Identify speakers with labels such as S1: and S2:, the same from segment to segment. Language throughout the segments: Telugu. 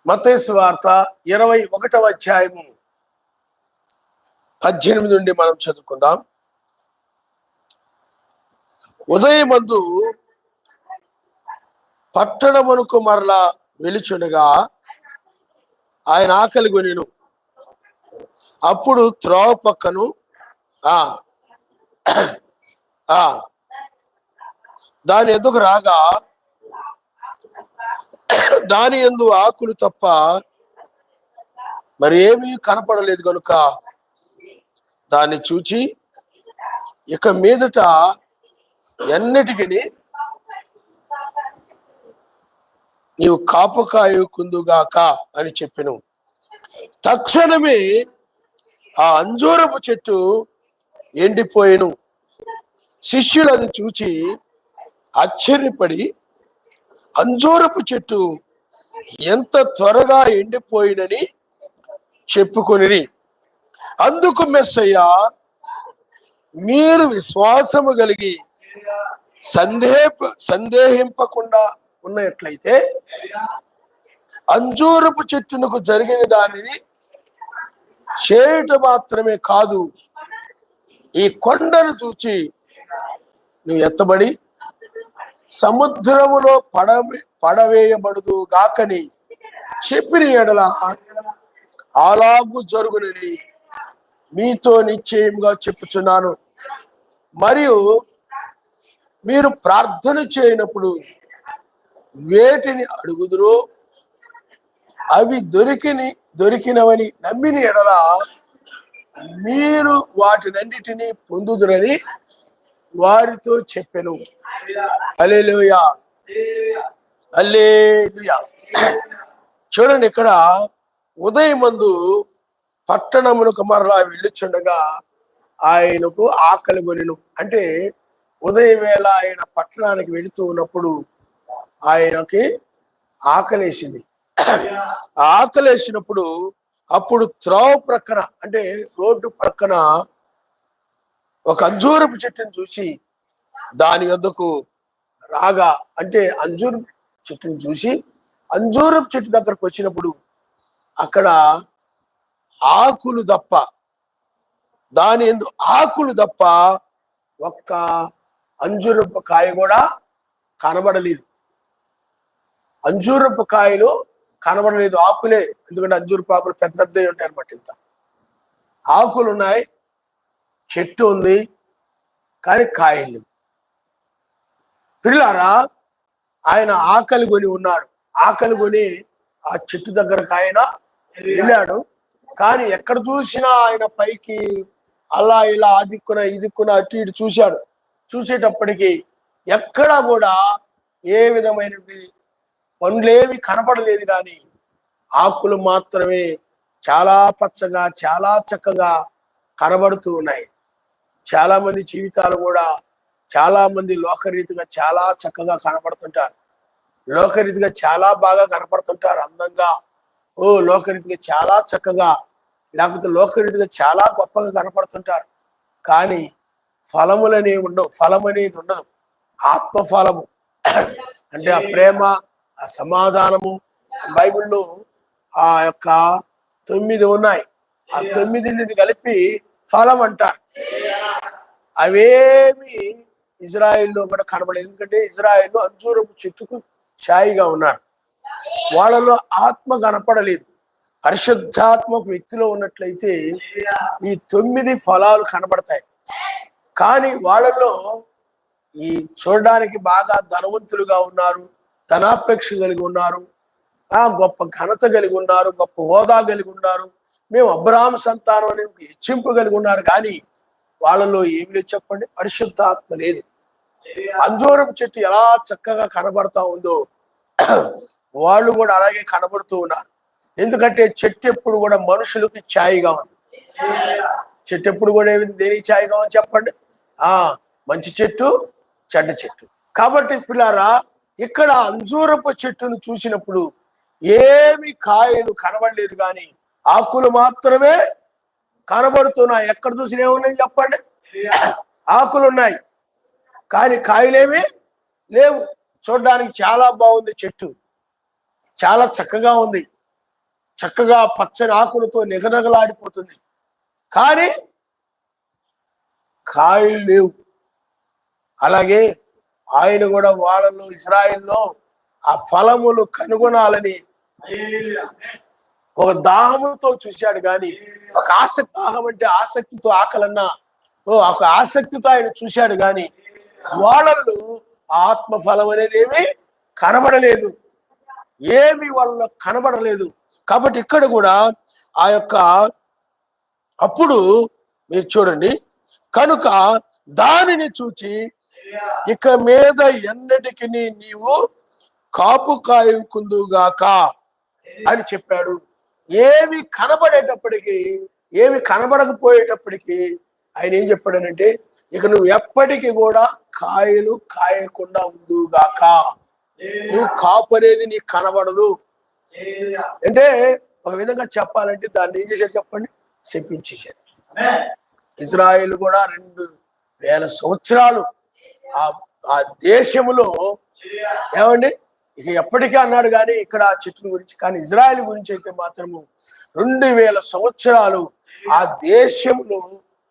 S1: మత్తయి సువార్త 21వ అధ్యాయము 18 నుండి మనం చదువుకుందాం. ఉదయమందు పట్టణమునకు మరలా వెలుచుండగా ఆయన ఆకలి కొనెను. అప్పుడు త్రోవ పక్కను దాని ఎదుగు రాగా దాని యందు ఆకులు తప్ప మరి ఏమీ కనపడలేదు కనుక దాన్ని చూచి ఇక మీదట ఎన్నిటికి నీవు కాపుకాయుకుందుగాక అని చెప్పెను. తక్షణమే ఆ అంజూరపు చెట్టు ఎండిపోయెను. శిష్యులు అది చూచి ఆశ్చర్యపడి అంజూరపు చెట్టు ఎంత త్వరగా ఎండిపోయినని చెప్పుకొనిరి. అందుకు మెస్సయ్య, మీరు విశ్వాసము కలిగి సందేహింపకుండా ఉన్నట్లయితే అంజూరపు చెట్టునకు జరిగిన దానిని చేయటం మాత్రమే కాదు, ఈ కొండను చూచి నువ్వు ఎత్తబడి సముద్రములో పడవేయబడుదు గాకని చెప్పిన ఎడల అలాగు జరుగునని మీతో నిశ్చయంగా చెప్పుచున్నాను. మరియు మీరు ప్రార్థన చేయనప్పుడు వేటిని అడుగుదురో అవి దొరికినవని నమ్మిన ఎడల మీరు వాటినన్నిటినీ పొందుదురని వారితో చెప్పెను. హల్లెలూయా, హల్లెలూయా. చూడండి, ఇక్కడ ఉదయమందు పట్టణమునకు మరలా వెళ్ళుచుండగా ఆయనకు ఆకలి కొనెను. అంటే ఉదయం వేళ ఆయన పట్టణానికి వెళుతూ ఉన్నప్పుడు ఆయనకి ఆకలేసింది. ఆకలేసినప్పుడు అప్పుడు త్రోవ ప్రక్కన, అంటే రోడ్డు ప్రక్కన ఒక అంజూరపు చెట్టుని చూసి దాని వద్దకు రాగా, అంటే అంజూరపు చెట్టుని చూసి అంజూరపు చెట్టు దగ్గరకు వచ్చినప్పుడు అక్కడ ఆకులు తప్ప, దాని యందు ఆకులు తప్ప ఒక్క అంజూరపు కాయ కూడా కనబడలేదు. అంజూరపు కాయలు కనబడలేదు, ఆకులే. ఎందుకంటే అంజూరపు ఆకులు పెద్ద పెద్దవి ఉంటాయి అన్నమాట. ఇంత ఆకులు ఉన్నాయి, చెట్టు ఉంది, కానీ కాయలు. పిల్లారా, ఆయన ఆకలి కొని ఉన్నాడు. ఆకలి కొని ఆ చెట్టు దగ్గరకు ఆయన వెళ్ళాడు. కానీ ఎక్కడ చూసినా ఆయన పైకి అలా ఇలా ఆదిక్కున ఇదిక్కున అటు ఇటు చూశాడు. చూసేటప్పటికి ఎక్కడా కూడా ఏ విధమైన పండ్లేవి కనపడలేదు, కానీ ఆకులు మాత్రమే చాలా పచ్చగా చాలా చక్కగా కనబడుతూ ఉన్నాయి. చాలా మంది జీవితాలు కూడా చాలా మంది లోకరీతిగా చాలా చక్కగా కనపడుతుంటారు, లోకరీతిగా చాలా బాగా కనపడుతుంటారు, అందంగా, లోకరీతిగా చాలా చక్కగా, లేకపోతే లోకరీతిగా చాలా గొప్పగా కనపడుతుంటారు. కానీ ఫలములనేవి ఉండవు, ఫలం అనేది ఉండదు. ఆత్మఫలము అంటే ఆ ప్రేమ, ఆ సమాధానము. బైబిల్లో ఆ యొక్క 9 ఉన్నాయి. ఆ 9 కలిపి ఫలం అంటారు. అవేమి ఇజ్రాయిల్లో కూడా కనబడలేదు. ఎందుకంటే ఇజ్రాయిల్లో అంజూరపు చెట్టుకు ఛాయిగా ఉన్నారు. వాళ్ళలో ఆత్మ కనపడలేదు. పరిశుద్ధాత్మ ఒక వ్యక్తిలో ఉన్నట్లయితే ఈ 9 ఫలాలు కనబడతాయి. కానీ వాళ్ళలో ఈ చూడడానికి బాగా ధనవంతులుగా ఉన్నారు, ధనాపేక్ష కలిగి ఉన్నారు, గొప్ప ఘనత కలిగి ఉన్నారు, గొప్ప హోదా కలిగి ఉన్నారు, మేము అబ్రహాము సంతానం అనే హెచ్చింపు కలిగి ఉన్నారు. కానీ వాళ్ళలో ఏమి లేదు చెప్పండి, పరిశుద్ధాత్మ లేదు. అంజూరపు చెట్టు ఎలా చక్కగా కనబడతా ఉందో వాళ్ళు కూడా అలాగే కనబడుతూ ఉన్నారు. ఎందుకంటే చెట్టు ఎప్పుడు కూడా మనుషులకి ఛాయిగా ఉంది. చెట్టు ఎప్పుడు కూడా దేనికి ఛాయిగా ఉంది చెప్పండి? మంచి చెట్టు, చెడ్డ చెట్టు. కాబట్టి పిల్లారా, ఇక్కడ అంజూరపు చెట్టును చూసినప్పుడు ఏమి కాయలు కనబడలేదు, కానీ ఆకులు మాత్రమే కనబడుతున్నాయి. ఎక్కడ చూసినా ఏమున్నాయి చెప్పండి? ఆకులు ఉన్నాయి, కానీ కాయలేమి లేవు. చూడడానికి చాలా బాగుంది, చెట్టు చాలా చక్కగా ఉంది. చక్కగా పచ్చని ఆకులతో నిగనగలాడిపోతుంది, కానీ కాయలు లేవు. అలాగే ఆయన కూడా వాళ్ళలో ఇశ్రాయేల్లో ఆ ఫలములు కనుగొనాలని ఒక దాహముతో చూశాడు, కానీ ఒక ఆసక్తి, దాహం అంటే ఆసక్తితో, ఆకలన్నా ఒక ఆసక్తితో ఆయన చూశాడు, కానీ వాళ్ళల్లో ఆత్మఫలం అనేది ఏమీ కనబడలేదు, ఏమి వాళ్ళ కనబడలేదు. కాబట్టి ఇక్కడ కూడా ఆ యొక్క అప్పుడు మీరు చూడండి, కనుక దానిని చూచి ఇక మీద ఎన్నటికి నీవు కాపు కాయుకుందుగాక అని చెప్పాడు. ఏమి కనబడేటప్పటికీ, ఏమి కనబడకపోయేటప్పటికీ ఆయన ఏం చెప్పాడనంటే, ఇక నువ్వు ఎప్పటికీ కూడా కాయలు కాయకుండా ఉందుగాక, నువ్వు కాపు అనేది నీకు కనబడదు. అంటే ఒక విధంగా చెప్పాలంటే దాన్ని ఏం చేశాడు చెప్పండి, శపించేశాడు. ఇజ్రాయేల్ కూడా 2000 సంవత్సరాలు ఆ దేశములో ఏమండి ఇక ఎప్పటికీ అన్నాడు, కానీ ఇక్కడ ఆ చెట్టుని గురించి, కానీ ఇజ్రాయేల్ గురించి అయితే మాత్రము 2000 సంవత్సరాలు ఆ దేశంలో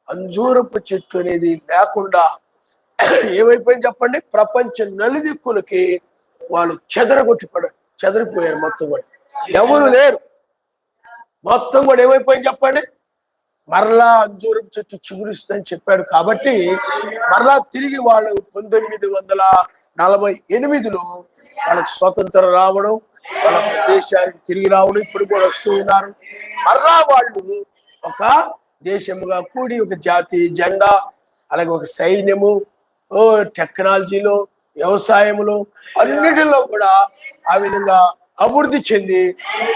S1: అంజూరపు చెట్టు అనేది లేకుండా ఏమైపోయింది చెప్పండి, ప్రపంచ నలుదిక్కులకి వాళ్ళు చెదరిపోయారు. మొత్తం కూడా ఎవరు లేరు, మొత్తం కూడా ఏమైపోయింది చెప్పండి. మరలా అంజూరపు చెట్టు చిగురిస్తుందని చెప్పాడు కాబట్టి మరలా తిరిగి వాళ్ళు 1948లో వాళ్ళకి స్వతంత్రం రావడం, వాళ్ళ దేశానికి తిరిగి రావడం, ఇప్పుడు కూడా వస్తూ ఉన్నారు. మరలా వాళ్ళు ఒక దేశముగా కూడి ఒక జాతీయ జెండా, అలాగే ఒక సైన్యము, టెక్నాలజీలో, వ్యవసాయంలో, అన్నిటిలో కూడా ఆ విధంగా అభివృద్ధి చెంది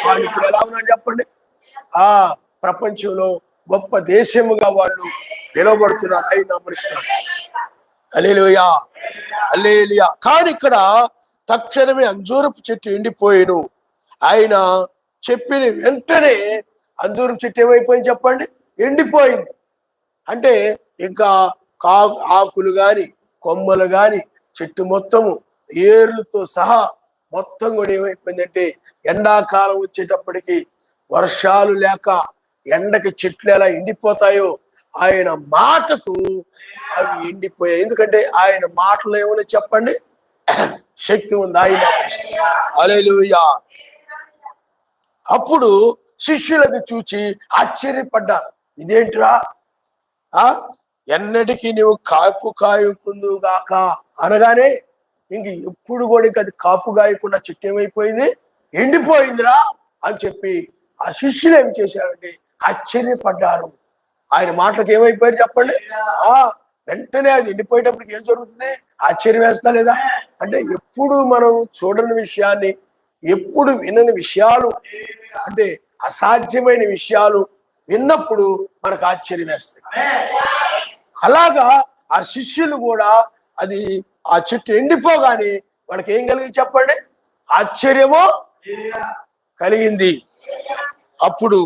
S1: వాళ్ళు ఇప్పుడు ఎలా ఉన్నారు చెప్పండి, ఆ ప్రపంచంలో గొప్ప దేశముగా వాళ్ళు పిలువబడుతున్నారు. ఆయన అమరిస్తున్నారు. హల్లెలూయా, హల్లెలూయా. కానీ ఇక్కడ తక్షణమే అంజూరపు చెట్టు ఎండిపోయేను. ఆయన చెప్పిన వెంటనే అంజూరపు చెట్టు ఏమైపోయింది చెప్పండి, ఎండిపోయింది. అంటే ఇంకా ఆకులు గాని, కొమ్మలు గాని, చెట్టు మొత్తము ఏర్లతో సహా మొత్తం కూడా ఏమైపోయిందంటే, ఎండాకాలం వచ్చేటప్పటికి వర్షాలు లేక ఎండకి చెట్లు ఎలా ఎండిపోతాయో ఆయన మాటకు అవి ఎండిపోయాయి. ఎందుకంటే ఆయన మాటలో ఏమన్నా చెప్పండి, శక్తి ఉంది. ఆయన హల్లెలూయా. అప్పుడు శిష్యులకు చూచి ఆశ్చర్యపడ్డారు, ఇదేంట్రా, ఎన్నటికీ నువ్వు కాపు కాయుకుందుగాక అనగానే ఇంక ఎప్పుడు కూడా ఇంక అది కాపు కాయకుండా చెట్టు ఏమైపోయింది, ఎండిపోయిందిరా అని చెప్పి ఆ శిష్యులు ఏం చేశారంటే ఆశ్చర్యపడ్డారు. ఆయన మాటలకు ఏమైపోయారు చెప్పండి. వెంటనే అది ఎండిపోయేటప్పటికి ఏం జరుగుతుంది, ఆశ్చర్యం వేస్తా లేదా? అంటే ఎప్పుడు మనం చూడని విషయాన్ని, ఎప్పుడు వినని విషయాలు, అంటే అసాధ్యమైన విషయాలు విన్నప్పుడు మనకు ఆశ్చర్యం వేస్తాయి. అలాగా ఆ శిష్యులు కూడా అది ఆ చెట్టు ఎండిపోగానే వాళ్ళకి ఏం కలిగి చెప్పండి, ఆశ్చర్యమో కలిగింది. అప్పుడు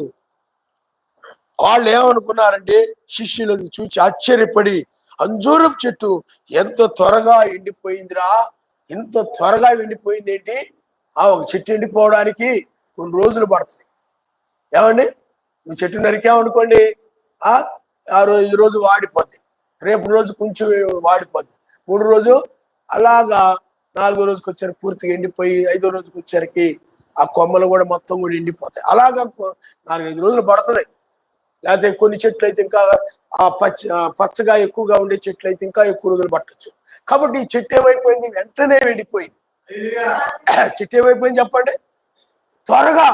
S1: వాళ్ళు ఏమనుకున్నారంటే, శిష్యులను చూసి ఆశ్చర్యపడి, అంజూరపు చెట్టు ఎంత త్వరగా ఎండిపోయిందిరా, ఇంత త్వరగా ఎండిపోయింది ఏంటి? ఒక చెట్టు ఎండిపోవడానికి కొన్ని రోజులు పడుతుంది. ఏమండి, నువ్వు చెట్టు నరికామనుకోండి, ఈ రోజు వాడిపోద్ది, రేపు రోజు కొంచెం వాడిపోద్ది, 3 రోజు, అలాగా 4వ రోజుకి వచ్చేసరికి పూర్తిగా ఎండిపోయి 5వ రోజుకి వచ్చేసరికి ఆ కొమ్మలు కూడా మొత్తం కూడా ఎండిపోతాయి. అలాగా 4-5 రోజులు పడుతుంది. లేకపోతే కొన్ని చెట్లు అయితే ఇంకా ఆ పచ్చగా ఎక్కువగా ఉండే చెట్లు అయితే ఇంకా ఎక్కువ రోజులు పట్టచ్చు. కాబట్టి ఈ చెట్టు ఏమైపోయింది, వెంటనే ఎండిపోయింది. చెట్టు ఏమైపోయింది చెప్పండి, త్వరగా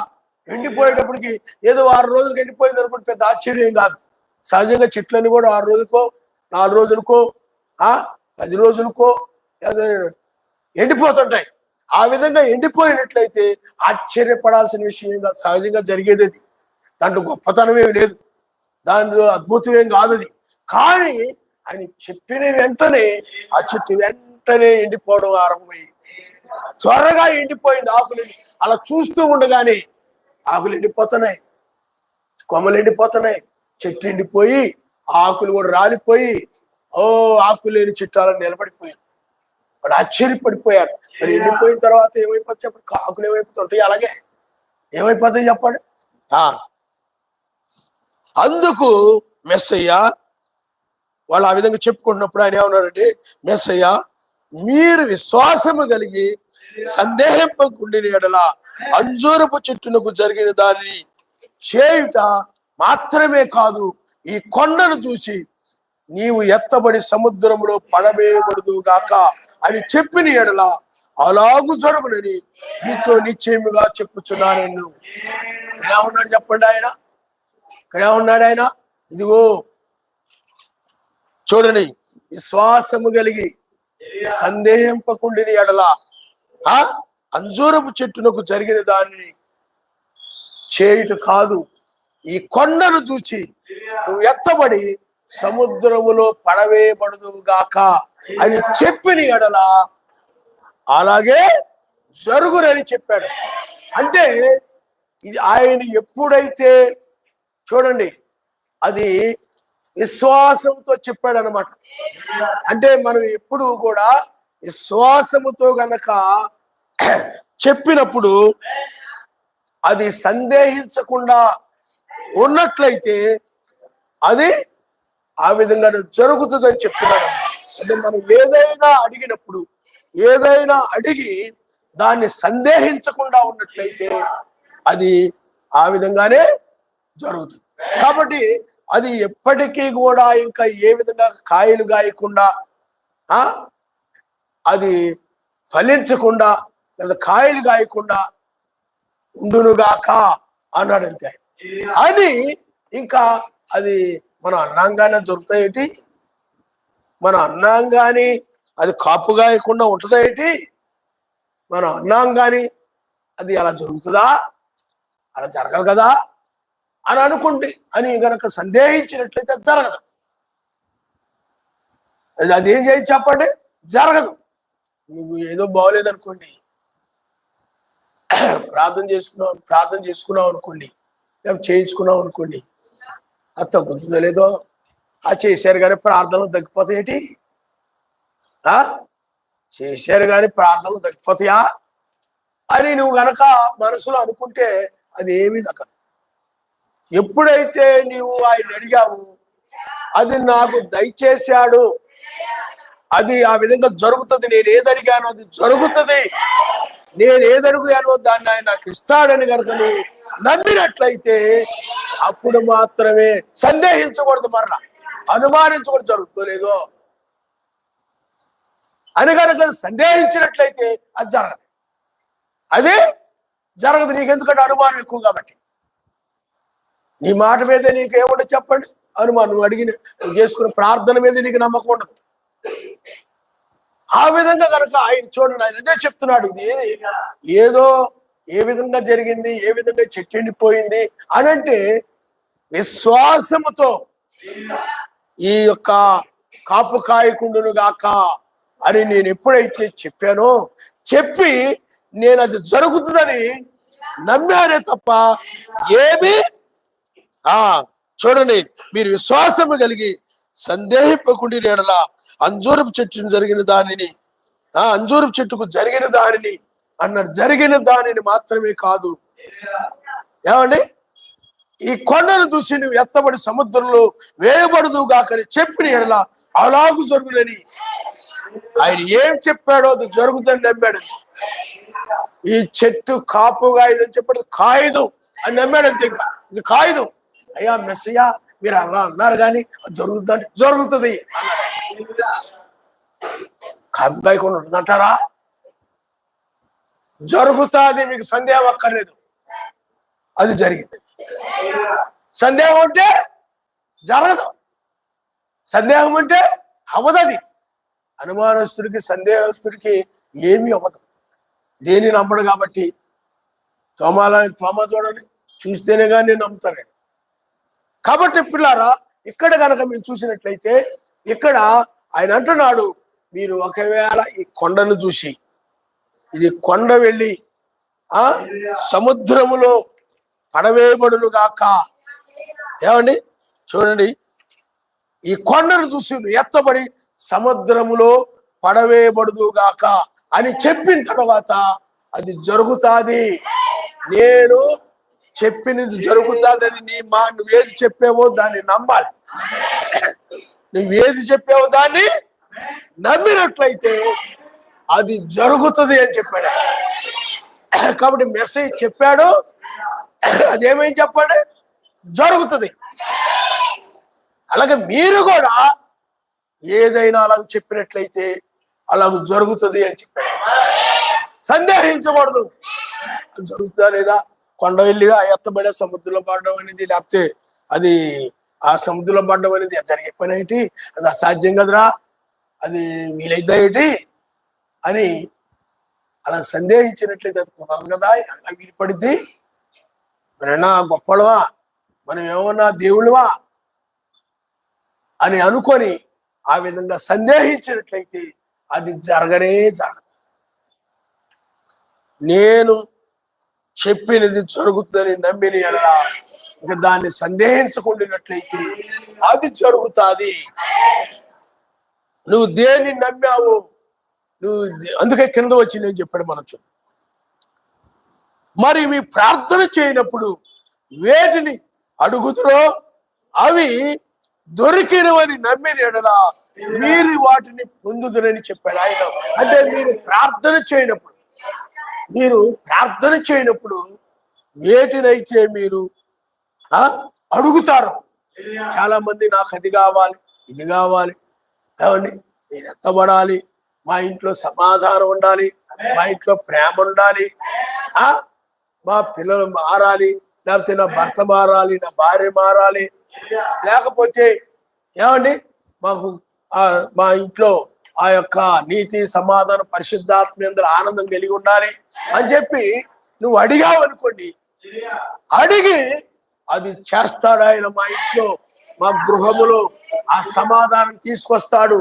S1: ఎండిపోయేటప్పటికి ఏదో 6 రోజులకు ఎండిపోయింది అనుకుంటే పెద్ద ఆశ్చర్యం కాదు. సహజంగా చెట్లన్నీ కూడా 6 రోజులకో, 4 రోజులకో, 10 రోజులకో ఎండిపోతుంటాయి. ఆ విధంగా ఎండిపోయినట్లయితే ఆశ్చర్యపడాల్సిన విషయం ఏం కాదు, సహజంగా జరిగేది అది. దాంట్లో గొప్పతనం ఏమి లేదు, దాంట్లో అద్భుతం ఏం కాదు అది. కానీ ఆయన చెప్పిన వెంటనే ఆ చెట్టు వెంటనే ఎండిపోవడం ఆరంభమై త్వరగా ఎండిపోయింది. ఆకులు అలా చూస్తూ ఉండగానే ఆకులు ఎండిపోతున్నాయి, కొమ్మలు ఎండిపోతున్నాయి, చెట్టు ఎండిపోయి ఆకులు కూడా రాలిపోయి ఆకులు లేని చెట్టు అలా నిలబడిపోయింది. వాడు ఆశ్చర్యపడిపోయారు. మరి ఎండిపోయిన తర్వాత ఏమైపోతాయి చెప్పండి, ఆకులు ఏమైపోతుంటాయి, అలాగే ఏమైపోతాయి చెప్పండి. అందుకు మెస్సయ్య వాళ్ళు ఆ విధంగా చెప్పుకుంటున్నప్పుడు ఆయన ఏమన్నారంటే, మెస్సయ్య మీరు విశ్వాసము కలిగి సందేహింపకుండిన ఎడల అంజూరపు చెట్టునకు జరిగిన దానిని చేయుట మాత్రమే కాదు, ఈ కొండను చూసి నీవు ఎత్తబడి సముద్రంలో పడవేయబడదు గాక అని చెప్పిన ఎడల అలాగు జరుగునని నీతో నిశ్చయముగా చెప్పుచున్నాను. ఇక్కడ ఉన్నాడు చెప్పండి, ఆయన ఇక్కడ ఉన్నాడు. ఆయన ఇదిగో చూడండి, విశ్వాసము కలిగి సందేహింపకుండిన ఎడల అంజూరపు చెట్టునకు జరిగిన దానిని చేయుట కాదు, ఈ కొండను చూచి నువ్వు ఎత్తబడి సముద్రములో పడవేయబడదు గాక అని చెప్పిన ఎడల అలాగే జరుగునని చెప్పాడు. అంటే ఇది ఆయన ఎప్పుడైతే చూడండి అది విశ్వాసంతో చెప్పాడు అనమాట. అంటే మనం ఎప్పుడు కూడా విశ్వాసముతో గనక చెప్పినప్పుడు అది సందేహించకుండా ఉన్నట్లయితే అది ఆ విధంగా జరుగుతుందని చెప్తున్నాడు. అంటే మనం ఏదైనా అడిగినప్పుడు, ఏదైనా అడిగి దాన్ని సందేహించకుండా ఉన్నట్లయితే అది ఆ విధంగానే జరుగుతుంది. కాబట్టి అది ఎప్పటికీ కూడా ఇంకా ఏ విధంగా కాయలు గాయకుండా అది ఫలించకుండా లేదా కాయలు గాయకుండా ఉండునుగాక అన్నాడు అంతే. అని ఇంకా అది మన అన్నాంగానే దొరుకుతాయేటి, మన అన్నాంగాని అది కాపు గాయకుండా ఉంటుందా ఏంటి, మన అన్నాంగాని అది అలా జరుగుతుందా, అలా జరగదు కదా అని అనుకోండి అని గనక సందేహించినట్లయితే జరగదు. అదేం చేసి చెప్పండి, జరగదు. నువ్వు ఏదో బాగోలేదనుకోండి, ప్రార్థన చేసుకున్నావు అనుకోండి, లేకపోతే చేయించుకున్నావు అనుకోండి, అది తగ్గుతుందో లేదో, ఆ చేశారు కానీ ప్రార్థనలు తగ్గిపోతాయేటి, చేశారు కానీ ప్రార్థనలు తగ్గిపోతాయా అని నువ్వు గనక మనసులో అనుకుంటే అది ఏమీ దక్కదు. ఎప్పుడైతే నీవు ఆయన అడిగావు, అది నాకు దయచేశాడు, అది ఆ విధంగా జరుగుతుంది, నేను ఏది అడిగానో అది జరుగుతుంది, నేను ఏది అడిగానో దాన్ని ఆయన నాకు ఇస్తాడని కనుక నువ్వు నమ్మినట్లయితే అప్పుడు మాత్రమే సందేహించకూడదు, మరలా అనుమానించకూడదు జరుగుతలేదో అని కనుక సందేహించినట్లయితే అది జరగదు. అదే జరగదు నీకు, ఎందుకంటే అనుమానం ఎక్కువ కాబట్టి. నీ మాట మీద నీకు ఏముండదు చెప్పండి, అనుమానం. నువ్వు అడిగిన చేసుకున్న ప్రార్థన మీద నీకు నమ్మకం ఉండదు. ఆ విధంగా కనుక ఆయన చూడండి, ఆయన అదే చెప్తున్నాడు, ఇది ఏదో ఏ విధంగా జరిగింది, ఏ విధంగా చెట్టు ఎండిపోయింది అని అంటే విశ్వాసముతో ఈ యొక్క కాపు కాయకుండును గాక అని నేను ఎప్పుడైతే చెప్పానో, చెప్పి నేను అది జరుగుతుందని నమ్మానే తప్ప ఏమీ చూడండి, మీరు విశ్వాసము కలిగి సందేహింపకుండి ఎడల అంజూరపు చెట్టుకు జరిగిన దానిని అంజూరపు చెట్టుకు జరిగిన దానిని అన్నాడు. జరిగిన దానిని మాత్రమే కాదు, ఏమండి, ఈ కొండను చూసి నువ్వు ఎత్తబడి సముద్రంలో వేయబడదు గాకని చెప్పిన ఎడల అలాగు జరుగునని ఆయన ఏం చెప్పాడో అది జరుగుతుందని నమ్మాడు. ఈ చెట్టు కాపుగా ఇదని చెప్పాడు, కాయదు అని నమ్మాడంతే. ఇంకా ఇది కాయదు, అయ్యా మెస్సయ్య మీరు అలా అన్నారు కానీ జరుగుతుందంటే జరుగుతుంది అన్నాడు. కాపు కాయకుండా ఉంటుందంటారా? జరుగుతుంది, మీకు సందేహం అక్కర్లేదు, అది జరిగింది. సందేహం అంటే జరగదు, సందేహం అంటే అవ్వదది. అనుమానస్తుడికి సందేహస్తుడికి ఏమీ అవ్వదు, దేని నమ్మడు కాబట్టి. తోమ చూడండి, చూస్తేనే కానీ నేను నమ్ముతాను. కాబట్టి పిల్లారా, ఇక్కడ కనుక మేము చూసినట్లయితే ఇక్కడ ఆయన అంటున్నాడు, మీరు ఒకవేళ ఈ కొండను చూసి, ఇది కొండ వెళ్ళి సముద్రములో పడవేయబడును గాక, ఏమండి చూడండి, ఈ కొండను చూసి ఎత్తబడి సముద్రములో పడవేయబడుదు గాక అని చెప్పిన తర్వాత అది జరుగుతాది. నేను చెప్పినది జరుగుతుందని నువ్వేది చెప్పావో దాన్ని నమ్మాలి. నువ్వేది చెప్పావో దాన్ని నమ్మినట్లయితే అది జరుగుతుంది అని చెప్పాడు. కాబట్టి మెసేజ్ చెప్పాడు, అదేమేం చెప్పాడు, జరుగుతుంది. అలాగే మీరు కూడా ఏదైనా అలాగ చెప్పినట్లయితే అలాగ జరుగుతుంది అని చెప్పాడు. సందేహించకూడదు. జరుగుతుందా లేదా? కొండ వెళ్ళిగా ఎత్తబడే సముద్రంలో పడడం అనేది, లేకపోతే అది ఆ సముద్రంలో పడడం అనేది జరిగే పని ఏంటి? అది అసాధ్యం కదరా, అది వీలైద్దా ఏంటి అని అలా సందేహించినట్లయితే అది కుదరదు కదా, అలా వీలుపడిద్ది. మనమేనా గొప్పవాళ్ళవా, మనం ఏమన్నా దేవుళ్ళవా అని అనుకొని ఆ విధంగా సందేహించినట్లయితే అది జరగనే జరగదు. నేను చెప్పినది జరుగుతుందని నమ్మిన ఎడలా ఇక దాన్ని సందేహించకుండానట్లయితే అది జరుగుతుంది. నువ్వు దేన్ని నమ్మావు, నువ్వు అందుకే కింద వచ్చి నేను చెప్పాడు మనం చూద్దాం. మరి మీ ప్రార్థన చేయనప్పుడు వేటిని అడుగుతురో అవి దొరికినవని నమ్మిన ఎడలా మీరు వాటిని పొందుదురని చెప్పాడు ఆయన. అంటే మీరు ప్రార్థన చేయనప్పుడు వేటినైతే మీరు అడుగుతారు. చాలా మంది నాకు అది కావాలి, ఇది కావాలి, ఏమండి నేను ఎత్తబడాలి, మా ఇంట్లో సమాధానం ఉండాలి, మా ఇంట్లో ప్రేమ ఉండాలి, మా పిల్లలు మారాలి, లేకపోతే నా భర్త మారాలి, నా భార్య మారాలి, లేకపోతే ఏమండి మాకు మా ఇంట్లో ఆ యొక్క నీతి సమాధానం పరిశుద్ధాత్మ అందరూ ఆనందం కలిగి ఉండాలి అని చెప్పి నువ్వు అడిగావు అనుకోండి, అడిగి అది చేస్తాడు ఆయన. మా ఇంట్లో మా గృహములో ఆ సమాధానం తీసుకొస్తాడు.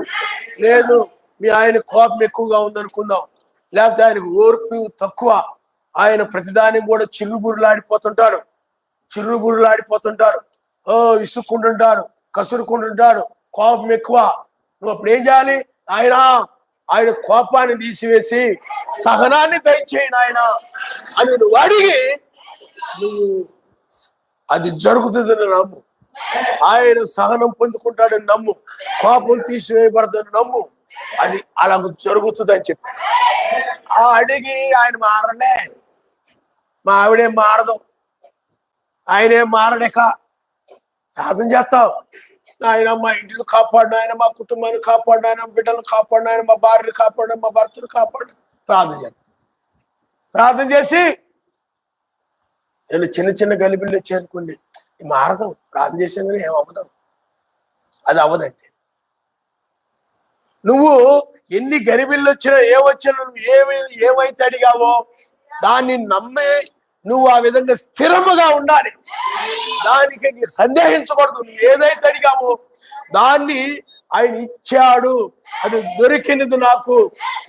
S1: లేదు మీ ఆయన కోపం ఎక్కువగా ఉందనుకుందాం, లేకపోతే ఆయనకు ఓర్పు తక్కువ, ఆయన ప్రతిదానికి కూడా చిర్రుబుర్రులాడిపోతుంటాడు, విసుక్కుంటుంటాడు, కసురుకుంటుంటాడు, కోపం ఎక్కువ. నువ్వు అప్పుడు ఏం చేయాలి? ఆయన కోపాన్ని తీసివేసి సహనాన్ని దయచేయండి ఆయన అని నువ్వు అడిగి నువ్వు అది జరుగుతుందని నమ్ము. ఆయన సహనం పొందుకుంటాడని నమ్ము, కోపం తీసివేయబడదని నమ్ము, అది అలా జరుగుతుంది అని చెప్పాడు. అడిగి ఆయన మారలే, మా ఆవిడేం మారదు, ఆయనేం మారడేక ప్రార్థన చేస్తావు. ఆయన మా ఇంటిని కాపాడు, ఆయన మా కుటుంబాన్ని కాపాడు, ఆయన బిడ్డలను కాపాడు, ఆయన మా భార్యను కాపాడు, మా భర్తను కాపాడు, ప్రార్థన చేస్తాం. ప్రార్థన చేసి నేను చిన్న చిన్న గలిబిళ్ళు చేరుకోండి, మారదు. ప్రార్థన చేసాం కానీ ఏమవ్వదు, అది అవ్వదంతే. నువ్వు ఎన్ని గరిబిళ్ళు వచ్చినా ఏమొచ్చినా నువ్వు ఏమైతే అడిగావో దాన్ని నమ్మే నువ్వు ఆ విధంగా స్థిరముగా ఉండాలి. దానికి సందేహించకూడదు. నువ్వు ఏదైతే అడిగావో దాన్ని ఆయన ఇచ్చాడు, అది దొరికినది, నాకు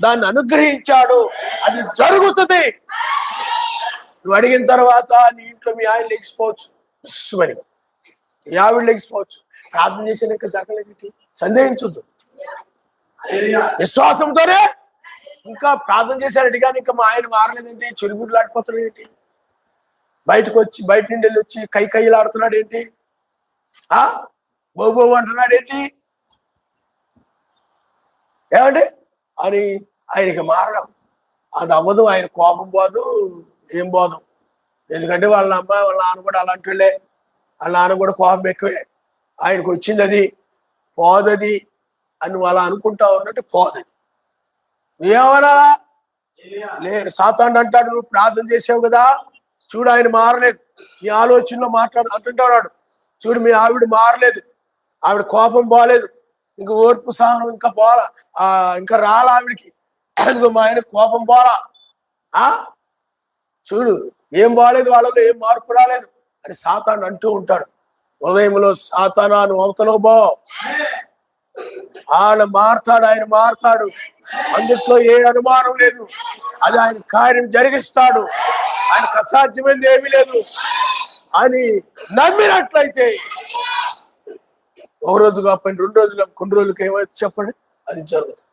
S1: దాన్ని అనుగ్రహించాడు, అది జరుగుతుంది. నువ్వు అడిగిన తర్వాత నీ ఇంట్లో మీ ఆయన లెగిసిపోవచ్చు, మరి మీ ఆవిడ లెగిసిపోవచ్చు. ప్రార్థన చేసిన ఇంకా జరగలేదు, సందేహించొద్దు. విశ్వాసంతోనే ఇంకా ప్రార్థన చేశాడు కానీ ఇంకా మా ఆయన మారలేదేంటి, చిరుబుర్లాడిపోతున్నాడు ఏంటి, బయట నుండి వెళ్ళి వచ్చి కైలాడుతున్నాడు ఏంటి, బోబో అంటున్నాడు ఏంటి, ఏమండి అని ఆయనకి మారడం అది అవ్వదు. ఆయన కోపం పోదు, ఏం పోదు. ఎందుకంటే వాళ్ళ అమ్మాయి వాళ్ళ నాన్న కూడా అలాంటి వాళ్ళే, వాళ్ళ నాన్న కూడా కోపం ఎక్కువే. ఆయనకు వచ్చింది అది పోదది అని నువ్వు అలా అనుకుంటా ఉన్నట్టు పోదది. నువ్వేమన్నా సాతాను అంటాడు, నువ్వు ప్రార్థన చేసావు కదా, చూడు ఆయన మారలేదు, నీ ఆలోచనలో అంటుంటాడు, చూడు మీ ఆవిడ మారలేదు, ఆవిడ కోపం పోలేదు, ఇంకా ఓర్పు సహనం ఇంకా పోలా, ఇంకా రాలా ఆవిడికి, మా ఆయన కోపం పోలా, చూడు ఏం బాలేదు, వాళ్ళలో ఏం మార్పు రాలేదు అని సాతాను అంటూ ఉంటాడు. ఉదయంలో సాతానా నువ్వు అవతలో పో, ఆయన మారతాడు, అందుట్లో ఏ అనుమానం లేదు, అది ఆయన కార్యం జరిగిస్తాడు, ఆయనకు అసాధ్యమైంది ఏమీ లేదు అని నమ్మినట్లయితే ఒక రోజు కాకపోయిన 2 రోజులు, కొన్ని రోజులకి ఏమైతే చెప్పండి, అది జరుగుతుంది.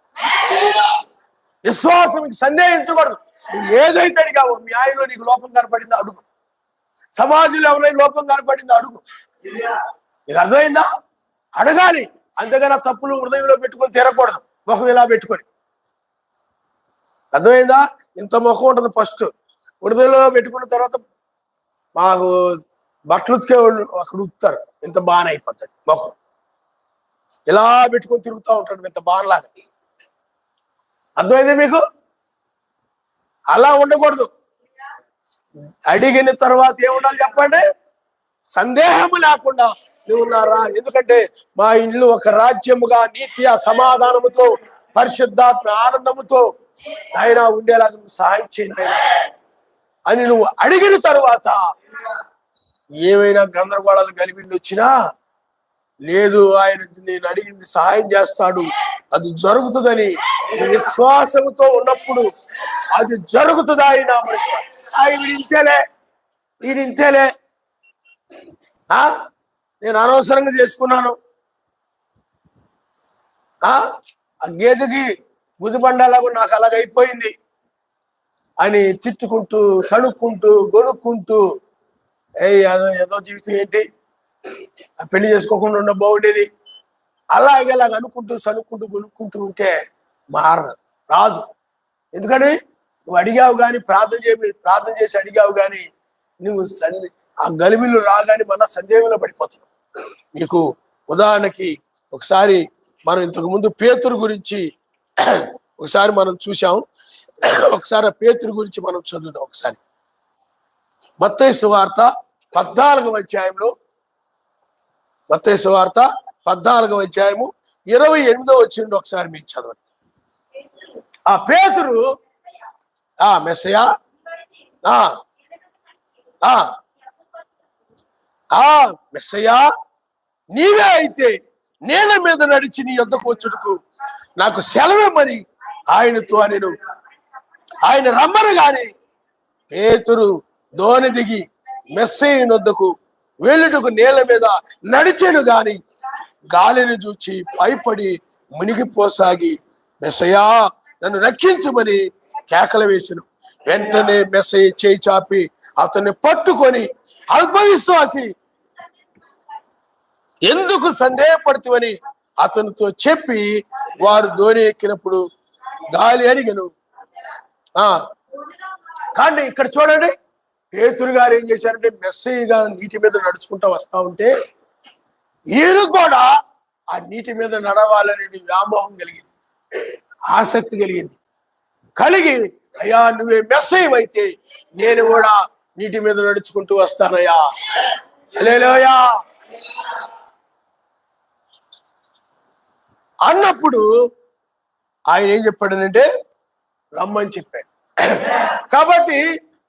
S1: విశ్వాసం సందేహించకూడదు. నువ్వు ఏదైతే అడిగావో మీ ఆయనలో నీకు లోపం కనపడిందో అడుగు, సమాజంలో ఎవరైనా లోపం కనపడింది అడుగు. నీకు అర్థమైందా? అడగాలి. అంతేగాని ఆ తప్పులు హృదయంలో పెట్టుకొని తిరగకూడదు, ముఖం ఇలా పెట్టుకొని. అర్థమైందా? ఇంత ముఖం ఉంటుంది ఫస్ట్, హృదయంలో పెట్టుకున్న తర్వాత మాకు బట్టలు ఉతికే వాళ్ళు అక్కడ ఉతుకుతారు, ఇంత బాగానే అయిపోతుంది ముఖం. ఇలా పెట్టుకొని తిరుగుతూ ఉంటాడు ఇంత బాగాలాగా. అర్థమైంది మీకు? అలా ఉండకూడదు. అడిగిన తర్వాత ఏముండాలి చెప్పండి? సందేహము లేకుండా నువ్వు ఉన్నారా? ఎందుకంటే మా ఇల్లు ఒక రాజ్యముగా నీతి సమాధానముతో పరిశుద్ధాత్మ ఆనందముతో ఆయన ఉండేలాగా నువ్వు సహాయం చేయను ఆయన అని నువ్వు అడిగిన తరువాత ఏమైనా గందరగోళాలు గలిబిళ్ళు వచ్చినా లేదు, ఆయన నేను అడిగింది సహాయం చేస్తాడు, అది జరుగుతుందని విశ్వాసంతో ఉన్నప్పుడు అది జరుగుతుంది. ఆయన మనిషి ఇంతేలే, ఈయన ఇంతేలే, నేను అనవసరంగా చేసుకున్నాను, ఆ గేదెకి గుదిబండలాగా నాకు అలాగైపోయింది అని తిట్టుకుంటూ సణుక్కుంటూ గొనుక్కుంటూ ఏదో జీవితం ఏంటి, ఆ పెళ్లి చేసుకోకుండా ఉండ బాగుండేది, అలాగేలాగ అనుకుంటూ సణుక్కుంటూ గొనుక్కుంటూ ఉంటే రాదు. ఎందుకని నువ్వు అడిగావు కానీ ప్రార్థన చేసి అడిగావు కానీ నువ్వు ఆ గలిబిలు రాగానే మన సందేహంలో పడిపోతున్నావు. నీకు ఉదాహరణకి ఒకసారి మనం ఇంతకు ముందు పేతురు గురించి ఒకసారి మనం చూసాం. ఒకసారి పేతురు గురించి మనం చదువుదాం. ఒకసారి మత్తయి సువార్త 14వ అధ్యాయంలో, మత్తయి సువార్త 14వ అధ్యాయము 28వ వచనం ఒకసారి మీకు చదవండి. ఆ పేతురు మెస్సయా మెస్సయా నీవే అయితే నేల మీద నడిచి నీ యొద్దకు వచ్చుటకు నాకు సెలవిమ్మని ఆయనతో నేను ఆయన రమ్మను గాని పేతురు దోణి దిగి మెస్సయ్య నొద్దకు వెళ్ళుటకు నేల మీద నడిచెను గాని గాలిని చూచి భయపడి మునిగిపోసాగి మెస్సయా నన్ను రక్షించమని కేకలు వేసెను. వెంటనే మెస్సయ్య చేయి చాపి అతన్ని పట్టుకొని అల్పవిశ్వాసి ఎందుకు సందేహపడుతువని అతనితో చెప్పి వారు దోణి ఎక్కినప్పుడు గాలి అడిగను. కానీ ఇక్కడ చూడండి, పేతురు గారు ఏం చేశారంటే మెస్సయ్యగా నీటి మీద నడుచుకుంటూ వస్తా ఉంటే ఈయన కూడా ఆ నీటి మీద నడవాలనే వ్యామోహం కలిగింది, ఆసక్తి కలిగి అయ్యా నువ్వే మెస్సయ్య అయితే నేను కూడా నీటి మీద నడుచుకుంటూ వస్తానయ్యా, హల్లెలూయా అన్నప్పుడు ఆయన ఏం చెప్పాడనంటే రమ్మని చెప్పాడు. కాబట్టి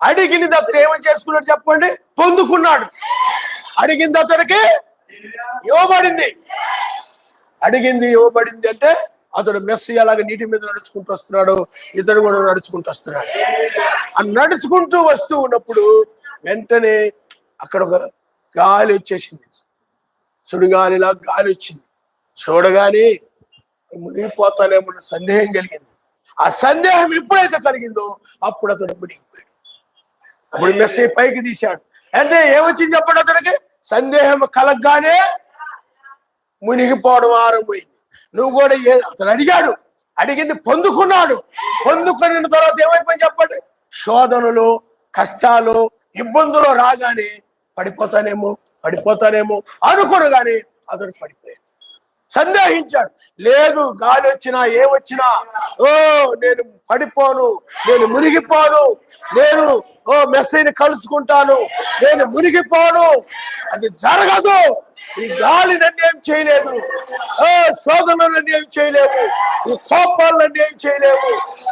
S1: అడిగినది అతను ఏమని చేసుకున్నాడు చెప్పండి? పొందుకున్నాడు. అడిగింది అతడికి ఇవ్వబడింది. అడిగింది ఇవ్వబడింది అంటే అతడు మెస్సయ్య అలాగా నీటి మీద నడుచుకుంటూ వస్తున్నాడు, ఇతడు కూడా నడుచుకుంటూ వస్తున్నాడు. ఆ నడుచుకుంటూ వస్తూ ఉన్నప్పుడు వెంటనే అక్కడ ఒక గాలి వచ్చేసింది, సుడిగాలిలా గాలి వచ్చింది. చూడగానే మునిగిపోతానేమన్న సందేహం కలిగింది. ఆ సందేహం ఎప్పుడైతే కలిగిందో అప్పుడు అతడు మునిగిపోయాడు. అప్పుడు మెస్సయ్య పైకి తీశాడు. అంటే ఏమొచ్చింది చెప్పండి? అతడికి సందేహం కలగగానే మునిగిపోవడం ఆరంభమైంది. నువ్వు కూడా అతను అడిగాడు, అడిగింది పొందుకున్నాడు. పొందుకున్న తర్వాత ఏమైపోయింది చెప్పండి? శోధనలు, కష్టాలు, ఇబ్బందులు రాగానే పడిపోతానేమో అనుకోగానే అతడు పడిపోయాడు. సందేహించాడు. లేదు, గాలి వచ్చినా ఏమొచ్చినా నేను పడిపోను, నేను మునిగిపోను, నేను మెస్సయ్యని కలుసుకుంటాను, నేను మునిగిపోను, అది జరగదు. ఈ గాలి నన్ను ఏం చేయలేదు, శోధనలు నన్ను ఏం చేయలేవు, ఈ కోపాలు నన్ను ఏం చేయలేవు,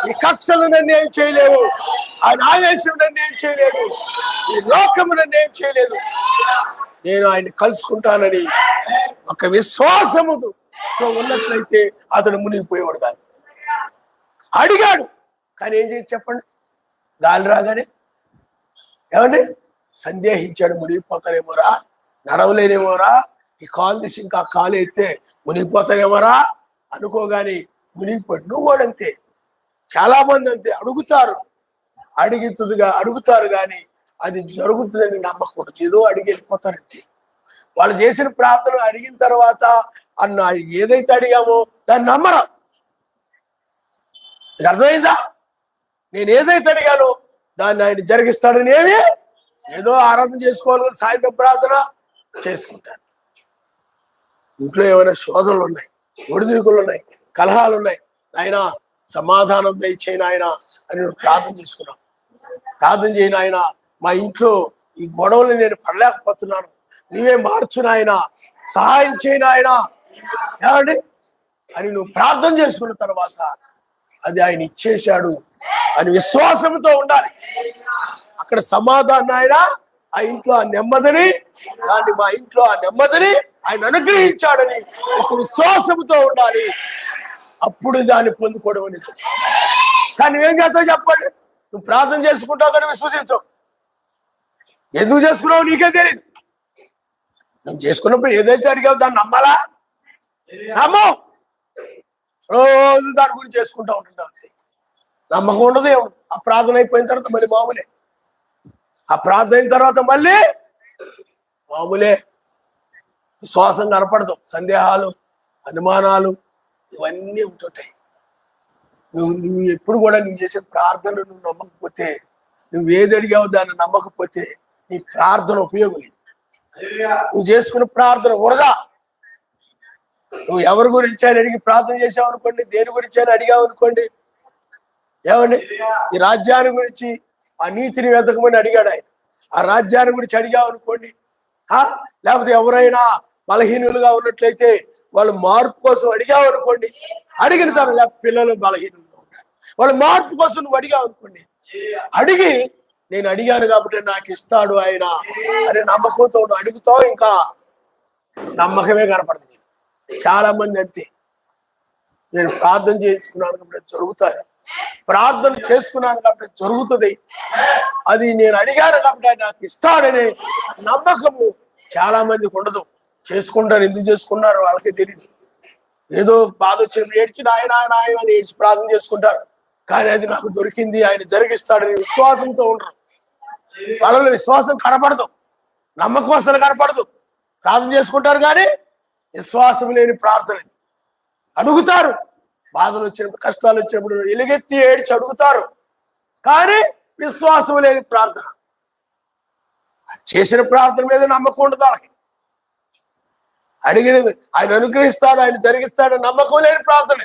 S1: ఈ కక్షలు నన్ను ఏం చేయలేవు, ఆయన ఆవేశం నన్ను ఏం చేయలేదు, ఈ లోకము నన్ను ఏం చేయలేదు, నేను ఆయన కలుసుకుంటానని ఒక విశ్వాసముతో ఉన్నట్లయితే అతడు మునిగిపోయేవాడు కాదు. అడిగాడు కానీ ఏం చేసి చెప్పండి? గాలి రాగానే ఏమండి సందేహించాడు. మునిగిపోతానేమోరా, నడవలేనేమోరా, ఈ కాలు తీసి ఇంకా కాలు అయితే మునిగిపోతానేమోరా అనుకోగాని మునిగిపోయాడు. నువ్వు కూడా అంతే, చాలా మంది అంతే, అడుగుతారు కానీ అది జరుగుతుందని నమ్మకం ఉంటుంది. ఏదో అడిగి వెళ్ళిపోతారు అంతే. వాళ్ళు చేసిన ప్రార్థన అడిగిన తర్వాత అన్న ఏదైతే అడిగామో దాన్ని నమ్మరు. అర్థమైందా? నేను ఏదైతే అడిగానో దాన్ని ఆయన జరిగిస్తాడని ఏదో ఆరాధన చేసుకోవాలి కదా, సాయంత్రం ప్రార్థన చేసుకుంటారు. ఇంట్లో ఏమైనా శోధనలు ఉన్నాయి, ఒడిదుడుకులు ఉన్నాయి, కలహాలు ఉన్నాయి, ఆయన సమాధానం దయచేయని ఆయన అని ప్రార్థన చేసుకున్నాం. ప్రార్థన చేయని ఆయన, మా ఇంట్లో ఈ గొడవలు నేను పడలేకపోతున్నాను, నీవే మార్చుని ఆయన, సహాయం చేయని ఆయన ఏమండి అని నువ్వు ప్రార్థన చేసుకున్న తర్వాత అది ఆయన ఇచ్చేశాడు అని విశ్వాసంతో ఉండాలి. అక్కడ సమాధానం ఆయన, ఆ ఇంట్లో ఆ నెమ్మదిని, దాన్ని మా ఇంట్లో ఆ నెమ్మదిని ఆయన అనుగ్రహించాడని ఒక విశ్వాసంతో ఉండాలి. అప్పుడు దాన్ని పొందుకోవడం అనేది. కానీ నువ్వేం చేస్తావు చెప్పండి? నువ్వు ప్రార్థన చేసుకుంటావు కానీ విశ్వసించవు. ఎందుకు చేసుకున్నావు నీకే తెలియదు. నువ్వు చేసుకున్నప్పుడు ఏదైతే అడిగావు దాన్ని నమ్మాలా? నమ్మవు. రోజు దాని గురించి చేసుకుంటా ఉంటుంటావు అంతే. నమ్మకం ఉండదు ఏముండదు. ఆ ప్రార్థన అయిపోయిన తర్వాత మళ్ళీ మామూలే. ఆ ప్రార్థన అయిన తర్వాత మళ్ళీ మామూలే. విశ్వాసం కనపడదు. సందేహాలు, అనుమానాలు ఇవన్నీ ఉంటుంటాయి. నువ్వు ఎప్పుడు కూడా నువ్వు చేసే ప్రార్థన నువ్వు నమ్మకపోతే, నువ్వు ఏది అడిగావు దాన్ని నమ్మకపోతే నీ ప్రార్థన ఉపయోగం లేదు. నువ్వు చేసుకున్న ప్రార్థన వృధా. నువ్వు ఎవరి గురించి అని అడిగి ప్రార్థన చేసావు అనుకోండి, దేని గురించి అని అడిగావు అనుకోండి, ఏమండి ఈ రాజ్యాన్ని గురించి, ఆ నీతిని వెతకమని అడిగాడు ఆయన. ఆ రాజ్యాన్ని గురించి అడిగావు అనుకోండి, లేకపోతే ఎవరైనా బలహీనులుగా ఉన్నట్లయితే వాళ్ళు మార్పు కోసం అడిగావు అనుకోండి, అడిగిన తర్వాత లేకపోతే పిల్లలు బలహీనులుగా ఉన్నారు, వాళ్ళ మార్పు కోసం నువ్వు అడిగావు అనుకోండి, అడిగి నేను అడిగాను కాబట్టి నాకు ఇస్తాడు ఆయన అనే నమ్మకంతో అడుగుతావు, ఇంకా నమ్మకమే కనపడదు. నేను చాలా మంది అంతే, నేను ప్రార్థన చేయించుకున్నాను కాబట్టి జరుగుతాయి, ప్రార్థన చేసుకున్నాను కాబట్టి జరుగుతుంది, అది నేను అడిగాను కాబట్టి ఆయన నాకు ఇస్తాడనే నమ్మకము చాలా మందికి ఉండదు. చేసుకుంటారు, ఎందుకు చేసుకున్నారు వాళ్ళకే తెలియదు. ఏదో బాధ వచ్చినప్పుడు ఏడ్చిన ఆయన ఆయన ఆయన అని ఏడ్చి ప్రార్థన చేసుకుంటారు, కానీ అది నాకు దొరికింది, ఆయన జరిగిస్తాడని విశ్వాసంతో ఉండరు. వాళ్ళలో విశ్వాసం కనపడదు, నమ్మకం అసలు కనపడదు. ప్రార్థన చేసుకుంటారు కానీ విశ్వాసం లేని ప్రార్థన. అడుగుతారు, బాధలు వచ్చినప్పుడు, కష్టాలు వచ్చినప్పుడు ఎలుగెత్తి ఏడ్చి అడుగుతారు, కానీ విశ్వాసం లేని ప్రార్థన. చేసిన ప్రార్థన మీద నమ్మకం ఉండదు వాళ్ళకి. అడిగినది ఆయన అనుగ్రహిస్తాడు, ఆయన జరిగిస్తాడు నమ్మకం లేని ప్రార్థన.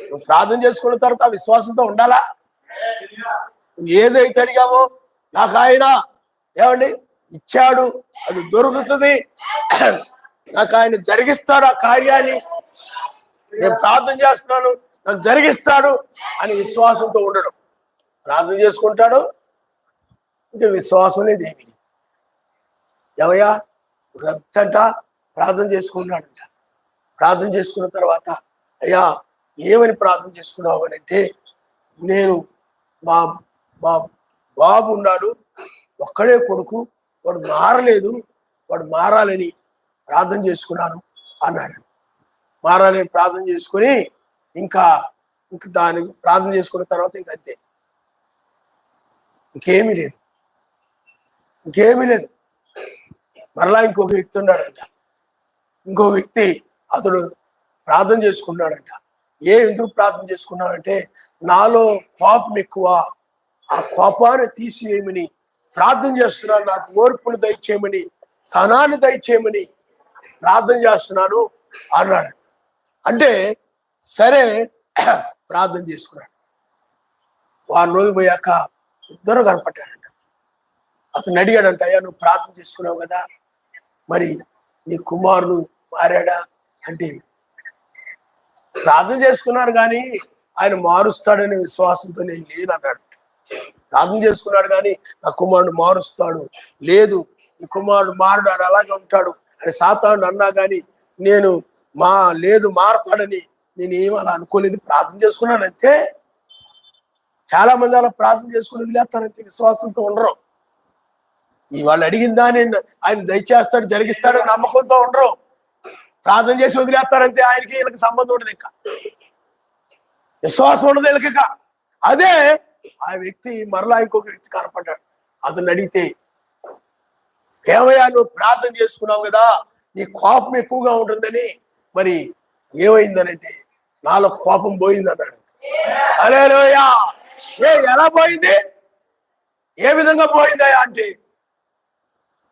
S1: నువ్వు ప్రార్థన చేసుకున్న తర్వాత విశ్వాసంతో ఉండాలా? నువ్వు ఏదైతే అడిగావో నాకు ఆయన ఏమండి ఇచ్చాడు, అది దొరుకుతుంది, నాకు ఆయన జరిగిస్తాడు ఆ కార్యాన్ని, నేను ప్రార్థన చేస్తున్నాను నాకు జరిగిస్తాడు అని విశ్వాసంతో ఉండడం. ప్రార్థన చేసుకుంటాడు, ఇంకా విశ్వాసం లేదు ఏమి. ఏమయ్యా ఒక అంట ప్రార్థన చేసుకున్నాడంట. ప్రార్థన చేసుకున్న తర్వాత అయ్యా ఏమని ప్రార్థన చేసుకున్నావు అని అంటే, నేను మా మా బాబు ఉన్నాడు, ఒక్కడే కొడుకు, వాడు మారలేదు, వాడు మారాలని ప్రార్థన చేసుకున్నాను అన్నాడు. మారాలని ప్రార్థన చేసుకుని ఇంకా దాన్ని ప్రార్థన చేసుకున్న తర్వాత ఇంక అంతే, ఇంకేమీ లేదు, ఇంకేమీ లేదు. మరలా ఇంకొక వ్యక్తి ఉన్నాడంట. ఇంకో వ్యక్తి అతడు ప్రార్థన చేసుకున్నాడంట. ఎందుకు ప్రార్థన చేసుకున్నాడంటే, నాలో కోపం ఎక్కువ, ఆ కోపాన్ని తీసివేయమని ప్రార్థన చేస్తున్నాను, నాకు ఓర్పును దయచేయమని, సహనాన్ని దయచేయమని ప్రార్థన చేస్తున్నాను అన్నాడు. అంటే సరే ప్రార్థన చేసుకున్నాడు. వారం రోజులు పోయాక ఇద్దరు కనపడ్డాడంట. అతను అడిగాడంట, అయ్యా నువ్వు ప్రార్థన చేసుకున్నావు కదా, మరి నీ కుమారుడు మారాడా అంటే, ప్రార్థన చేసుకున్నారు కానీ ఆయన మారుస్తాడనే విశ్వాసంతో నేను లేను అన్నాడు. ప్రార్థన చేసుకున్నాడు కానీ నా కుమారుడు మారుస్తాడు లేదు, నీ కుమారుడు మారడు, అని అలాగే ఉంటాడు అని సాతానుడు అన్నా కానీ నేను లేదు మారతాడని నేను ఏం అలా అనుకోలేదు, ప్రార్థన చేసుకున్నాను అంతే. చాలా మంది అలా ప్రార్థన చేసుకుని వదిలేస్తారంతే, విశ్వాసంతో ఉండరు. వాళ్ళు అడిగిన దాన్ని ఆయన దయచేస్తాడు జరిగిస్తాడు నమ్మకంతో ఉండరు, ప్రార్థన చేసి వదిలేస్తారంతే. ఆయనకి వీళ్ళకి సంబంధం ఉండదు, ఇంకా విశ్వాసం ఉండదు వీళ్ళకి. అదే ఆ వ్యక్తి మరలా ఇంకొక వ్యక్తి కనపడ్డాడు. అతను అడిగితే, ఏమయ్యా నువ్వు ప్రార్థన చేసుకున్నావు కదా, నీ కోపం ఎక్కువగా ఉంటుందని, మరి ఏమైందనంటే నాలో కోపం పోయిందన్నాడు. హల్లెలూయా. ఎలా పోయింది, ఏ విధంగా పోయిందయ్యా అంటే,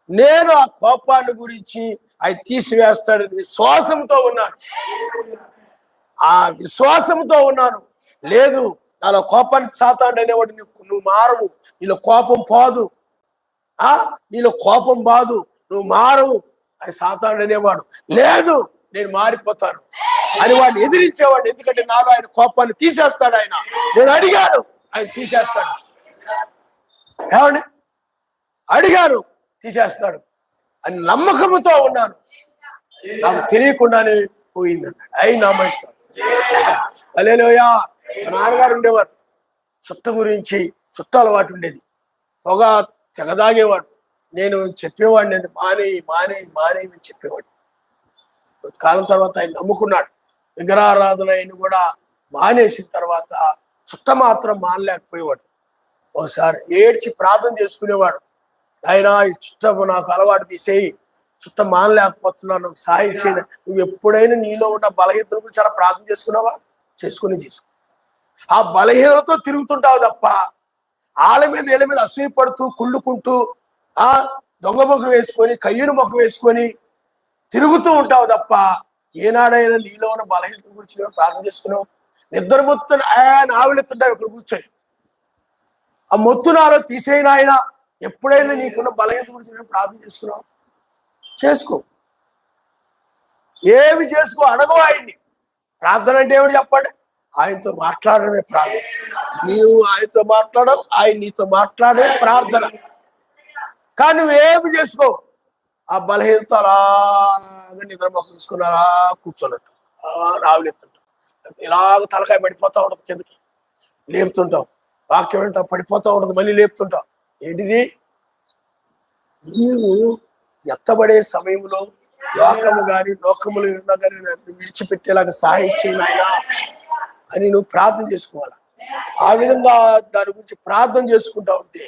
S1: నేను ఆ కోపాన్ని గురించి ఆయన తీసివేస్తాడని విశ్వాసంతో ఉన్నాను. ఆ విశ్వాసంతో ఉన్నాను. లేదు, నాలో కోపానికి సాతానుడు అనేవాడు నువ్వు మారవు, నీలో కోపం పోదు, నీలో కోపం బాదు, నువ్వు మారవు అని సాతానుడు అనేవాడు. లేదు, నేను మారిపోతాను అని వాడిని ఎదిరించేవాడు. ఎందుకంటే నాలో ఆయన కోపాన్ని తీసేస్తాడు. ఆయన, నేను అడిగాను, ఆయన తీసేస్తాడు. ఏమండి, అడిగాను, తీసేస్తాడు అని నమ్మకంతో ఉన్నాను. నాకు తెలియకుండానే పోయిందన్నాడు. అయి నమ్మేస్తాను. హల్లెలూయా. మా నాన్నగారు ఉండేవారు, చుట్ట గురించి చుట్ట అలవాటు ఉండేది. పొగ తెగదాగేవాడు. నేను చెప్పేవాడిని, అది మానేయి మానేయి మానేయి అని చెప్పేవాడు. కాలం తర్వాత ఆయన నమ్ముకున్నాడు. విగ్రహారాధన ఆయన కూడా మానేసిన తర్వాత చుట్ట మాత్రం మానలేకపోయేవాడు. ఒకసారి ఏడ్చి ప్రార్థన చేసుకునేవాడు. ఆయన ఈ చుట్ట నాకు అలవాటు తీసేయి, చుట్ట మానలేకపోతున్నాను, నాకు సాయం చేయను. నువ్వు ఎప్పుడైనా నీలో ఉన్న బలహీనతల గురించి చాలా ప్రార్థన చేసుకున్నావా? చేసుకో. ఆ బలహీనతతో తిరుగుతుంటావు తప్ప వాళ్ళ మీద వీళ్ళ మీద అసూయ పడుతూ కుళ్ళుకుంటూ దొంగ ముఖం వేసుకొని కయ్యూరు ముఖం వేసుకొని తిరుగుతూ ఉంటావు తప్ప ఏనాడైనా నీలో ఉన్న బలహీనతల గురించి నేను ప్రార్థన చేసుకున్నావు? నిద్ర మొత్తం ఆయన ఆవిడెత్తుంటావు ఇక్కడ కూర్చొని, ఆ మొత్తు నాలో తీసేయన ఆయన. ఎప్పుడైనా నీకున్న బలహీనత గురించి నేను ప్రార్థన చేసుకున్నావు? చేసుకో. ఏమి చేసుకో, అడగవు ఆయన్ని. ప్రార్థన అంటే ఏమిటి చెప్పండి? ఆయనతో మాట్లాడడమే ప్రార్థన. నీవు ఆయనతో మాట్లాడవు, ఆయన నీతో మాట్లాడమే ప్రార్థన. కానీ నువ్వేమి చేసుకో, ఆ బలహీనత అలాగా నిద్ర మొక్క తీసుకుని అలా కూర్చోనట్టు రావులెత్తుంటావు. ఇలాగ తలకాయ పడిపోతా ఉంటుంది, కిందకి లేపుతుంటావు. వాక్యం వింటావు, పడిపోతా ఉంటుంది, మళ్ళీ లేపుతుంటావు. ఏంటిది? నీవు ఎత్తబడే సమయంలో లోకము కానీ లోకములు ఉన్నా కానీ నన్ను విడిచిపెట్టేలాగా సహాయం చేయను ఆయన అని నువ్వు ప్రార్థన చేసుకోవాలి. ఆ విధంగా దాని గురించి ప్రార్థన చేసుకుంటా ఉంటే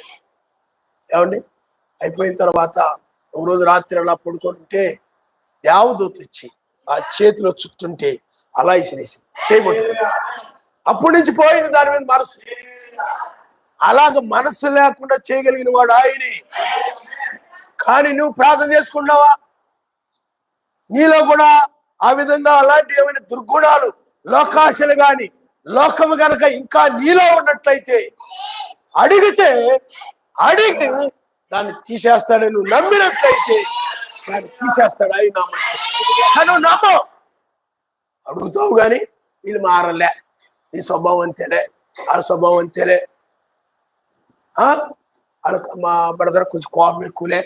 S1: ఏమండి, అయిపోయిన తర్వాత ఒక రోజు రాత్రి అలా పడుకొని ఉంటే దేవదూత వచ్చి ఆ చేతిలో చుట్టుంటే అలా ఇసిరేసి చేయబట్టు. అప్పటి నుంచి పోయింది దాని మీద మనసు. అలాగ మనసు లేకుండా చేయగలిగిన వాడు ఆయనే. కానీ నువ్వు ప్రార్థన చేసుకున్నావా? నీలో కూడా ఆ విధంగా అలాంటి ఏమైనా దుర్గుణాలు, లోకాశలు గాని లోకము గనక ఇంకా నీలో ఉన్నట్లయితే అడిగితే అడిగి దాన్ని తీసేస్తాడని నువ్వు నమ్మినట్లయితే దాన్ని తీసేస్తాడు ఆయన నమ్మను. నమ్మవు, అడుగుతావు కానీ వీళ్ళు మారలే, నీ స్వభావం అంతేలే, వాళ్ళ స్వభావం అంతేలే, వాళ్ళ మా బ్రదర్ కొంచెం కోపం ఎక్కువలే,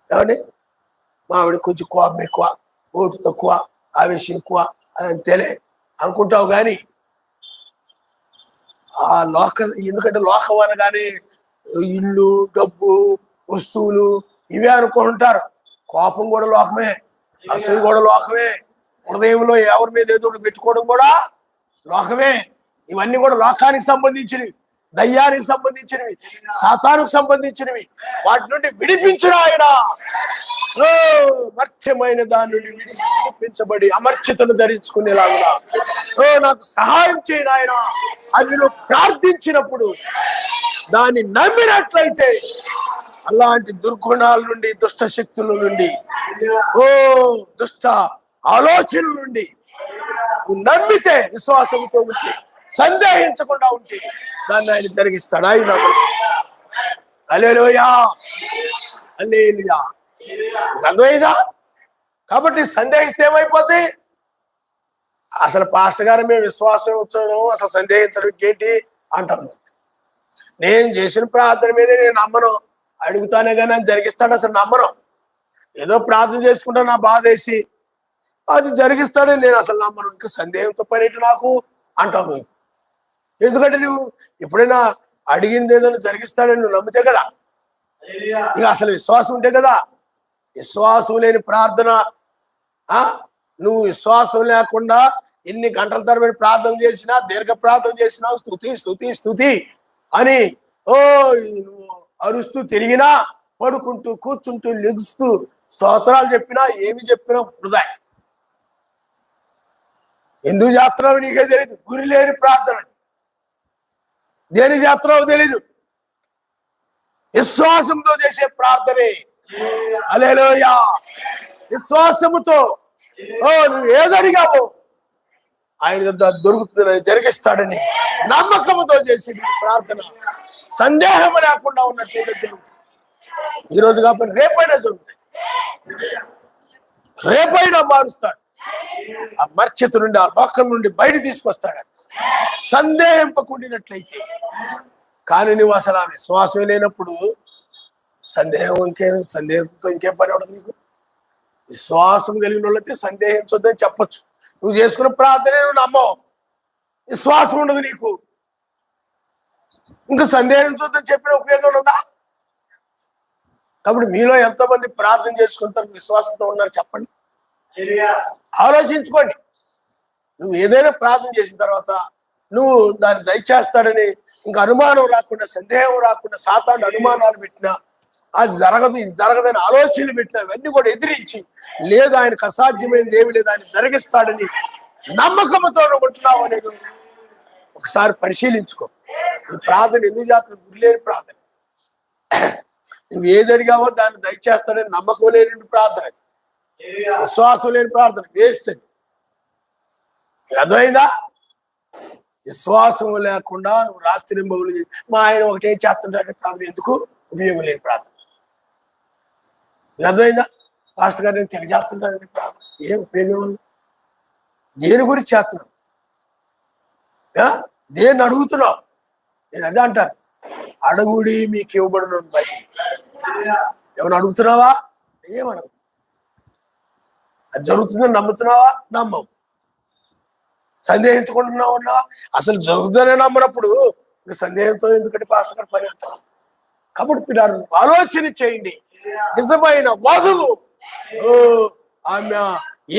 S1: ఏమండి మా ఆవిడ కొంచెం కోపం ఎక్కువ, ఓర్పు తక్కువ, ఆవేశం ఎక్కువ, అది అంతేలే అనుకుంటావు. కానీ ఆ ఎందుకంటే లోకం అనగానే ఇల్లు, డబ్బు, వస్తువులు ఇవే అనుకుంటారు. కోపం కూడా లోకమే, అసూయ కూడా లోకమే, హృదయంలో ఎవరి మీద ఏదో పెట్టుకోవడం కూడా లోకమే. ఇవన్నీ కూడా లోకానికి సంబంధించినవి, దయ్యానికి సంబంధించినవి, సాతానుకు సంబంధించినవి. వాటి నుండి విడిపించిన ఆయన మర్త్యమైన దాని నుండి విడిపించబడి అమర్చితను ధరించుకునేలాగా నాకు సహాయం చేయను ఆయన అని నువ్వు ప్రార్థించినప్పుడు, దాన్ని నమ్మినట్లయితే అలాంటి దుర్గుణాల నుండి, దుష్ట శక్తుల నుండి, దుష్ట ఆలోచనల నుండి నువ్వు నమ్మితే, విశ్వాసంతో ఉంటే, సందేహించకుండా ఉంటే దాన్ని ఆయన జరిగిస్తాడు. ఆయన హల్లెలూయా, హల్లెలూయా. అర్థమైందా? కాబట్టి సందేహిస్తే ఏమైపోద్ది? అసలు పాస్టర్ గారు మేము విశ్వాసం వచ్చాను, అసలు సందేహించడం ఏంటి అంటాను. నేను చేసిన ప్రార్థన మీదే నేను నమ్మను, అడుగుతానే కానీ ఆయన జరిగిస్తాడు అసలు నమ్మను. ఏదో ప్రార్థన చేసుకుంటా నా బాధ వేసి అది జరిగిస్తాడని నేను అసలు నమ్మను. ఇంకా సందేహంతో పని ఏంటి నాకు అంటావు. ఎందుకంటే నువ్వు ఎప్పుడైనా అడిగింది ఏదైనా జరిగిస్తాడని నువ్వు నమ్మితే కదా, ఇక అసలు విశ్వాసం ఉంటే కదా. విశ్వాసం లేని ప్రార్థన, నువ్వు విశ్వాసం లేకుండా ఎన్ని గంటల తరబడి ప్రార్థన చేసినా, దీర్ఘ ప్రార్థన చేసినా స్తుతి స్తుతి స్తుతి అని ఓ నువ్వు అరుస్తూ తిరిగినా, పడుకుంటూ కూర్చుంటూ లెగుస్తూ స్తోత్రాలు చెప్పినా, ఏమి చెప్పినా వృధా. ఎందుకు చేస్తున్నావు నీకే తెలియదు. గురి లేని ప్రార్థన. దేని చేస్తున్నావు తెలీదు. విశ్వాసంతో చేసే ప్రార్థనే. హల్లెలూయా. విశ్వాసముతో నువ్వు ఏదడిగావో ఆయన దొరుకుతుందని, జరిగిస్తాడని నమ్మకంతో చేసే ప్రార్థన సందేహం లేకుండా ఉన్నట్లయితే జరుగుతుంది. ఈరోజు కాబట్టి రేపైనా జరుగుతాయి. రేపైనా మారుస్తాడు. ఆ మర్చిత నుండి, ఆ లోకం నుండి బయట తీసుకొస్తాడు సందేహింపకుండినట్లయితే. కానీ నువ్వు అసలు ఆ విశ్వాసం లేనప్పుడు సందేహంతో ఇంకేం పని ఉండదు నీకు. విశ్వాసం కలిగిన వాళ్ళైతే సందేహించొద్దని చెప్పొచ్చు. నువ్వు చేసుకున్న ప్రార్థన నువ్వు నమ్మవు, విశ్వాసం ఉండదు నీకు, ఇంకా సందేహించొద్దని చెప్పిన ఉపయోగం ఉందా? కాబట్టి మీలో ఎంతమంది ప్రార్థన చేసుకుంటారు విశ్వాసంతో ఉన్నారు చెప్పండి. ఆలోచించుకోండి. నువ్వు ఏదైనా ప్రార్థన చేసిన తర్వాత నువ్వు దాన్ని దయచేస్తాడని ఇంకా అనుమానం రాకుండా, సందేహం రాకుండా, సాతాను అనుమానాలు పెట్టినా, అది జరగదు ఇది జరగదని ఆలోచనలు పెట్టినా, ఇవన్నీ కూడా ఎదిరించి, లేదు ఆయనకు అసాధ్యమైనది ఏమి లేదు, ఆయన జరిగిస్తాడని నమ్మకంతో ఉంటున్నావు అనేది ఒకసారి పరిశీలించుకో. నీ ప్రార్థన ఎందుకు చేస్తున్న? గురిలేని ప్రార్థన. నువ్వు ఏది అడిగావో దాన్ని దయచేస్తాడని నమ్మకం లేని ప్రార్థన, అది విశ్వాసం లేని ప్రార్థన, వేస్ట్ అది. అర్థమైందా? విశ్వాసం లేకుండా నువ్వు రాత్రి బహుళ మా ఆయన ఒకటే చేస్తుంటాడు ప్రార్థన, ఎందుకు? ఉపయోగం లేని ప్రార్థన. అర్థమైందా? పాస్టర్ గారు నేను తెగ చేస్తుంటాను ప్రార్థన, ఏం ఉపయోగం? దేని గురించి చేస్తున్నావు? దేన్ని అడుగుతున్నావు? నేను అదే అంటాను, అడుగుడి మీకు ఇవ్వబడును బయట. ఏమైనా అడుగుతున్నావా? ఏమడగు. అది జరుగుతుందని నమ్ముతున్నావా? నమ్మవు. సందేహించుకుంటున్నావు ఉన్నావా? అసలు జరుగుతుందనే నమ్మనప్పుడు ఇంకా సందేహంతో ఎందుకంటే పాస్టర్ గారు పని అంటారు. కాబట్టి పిల్లలు ఆలోచన చేయండి. నిజమైన వధువు ఆమె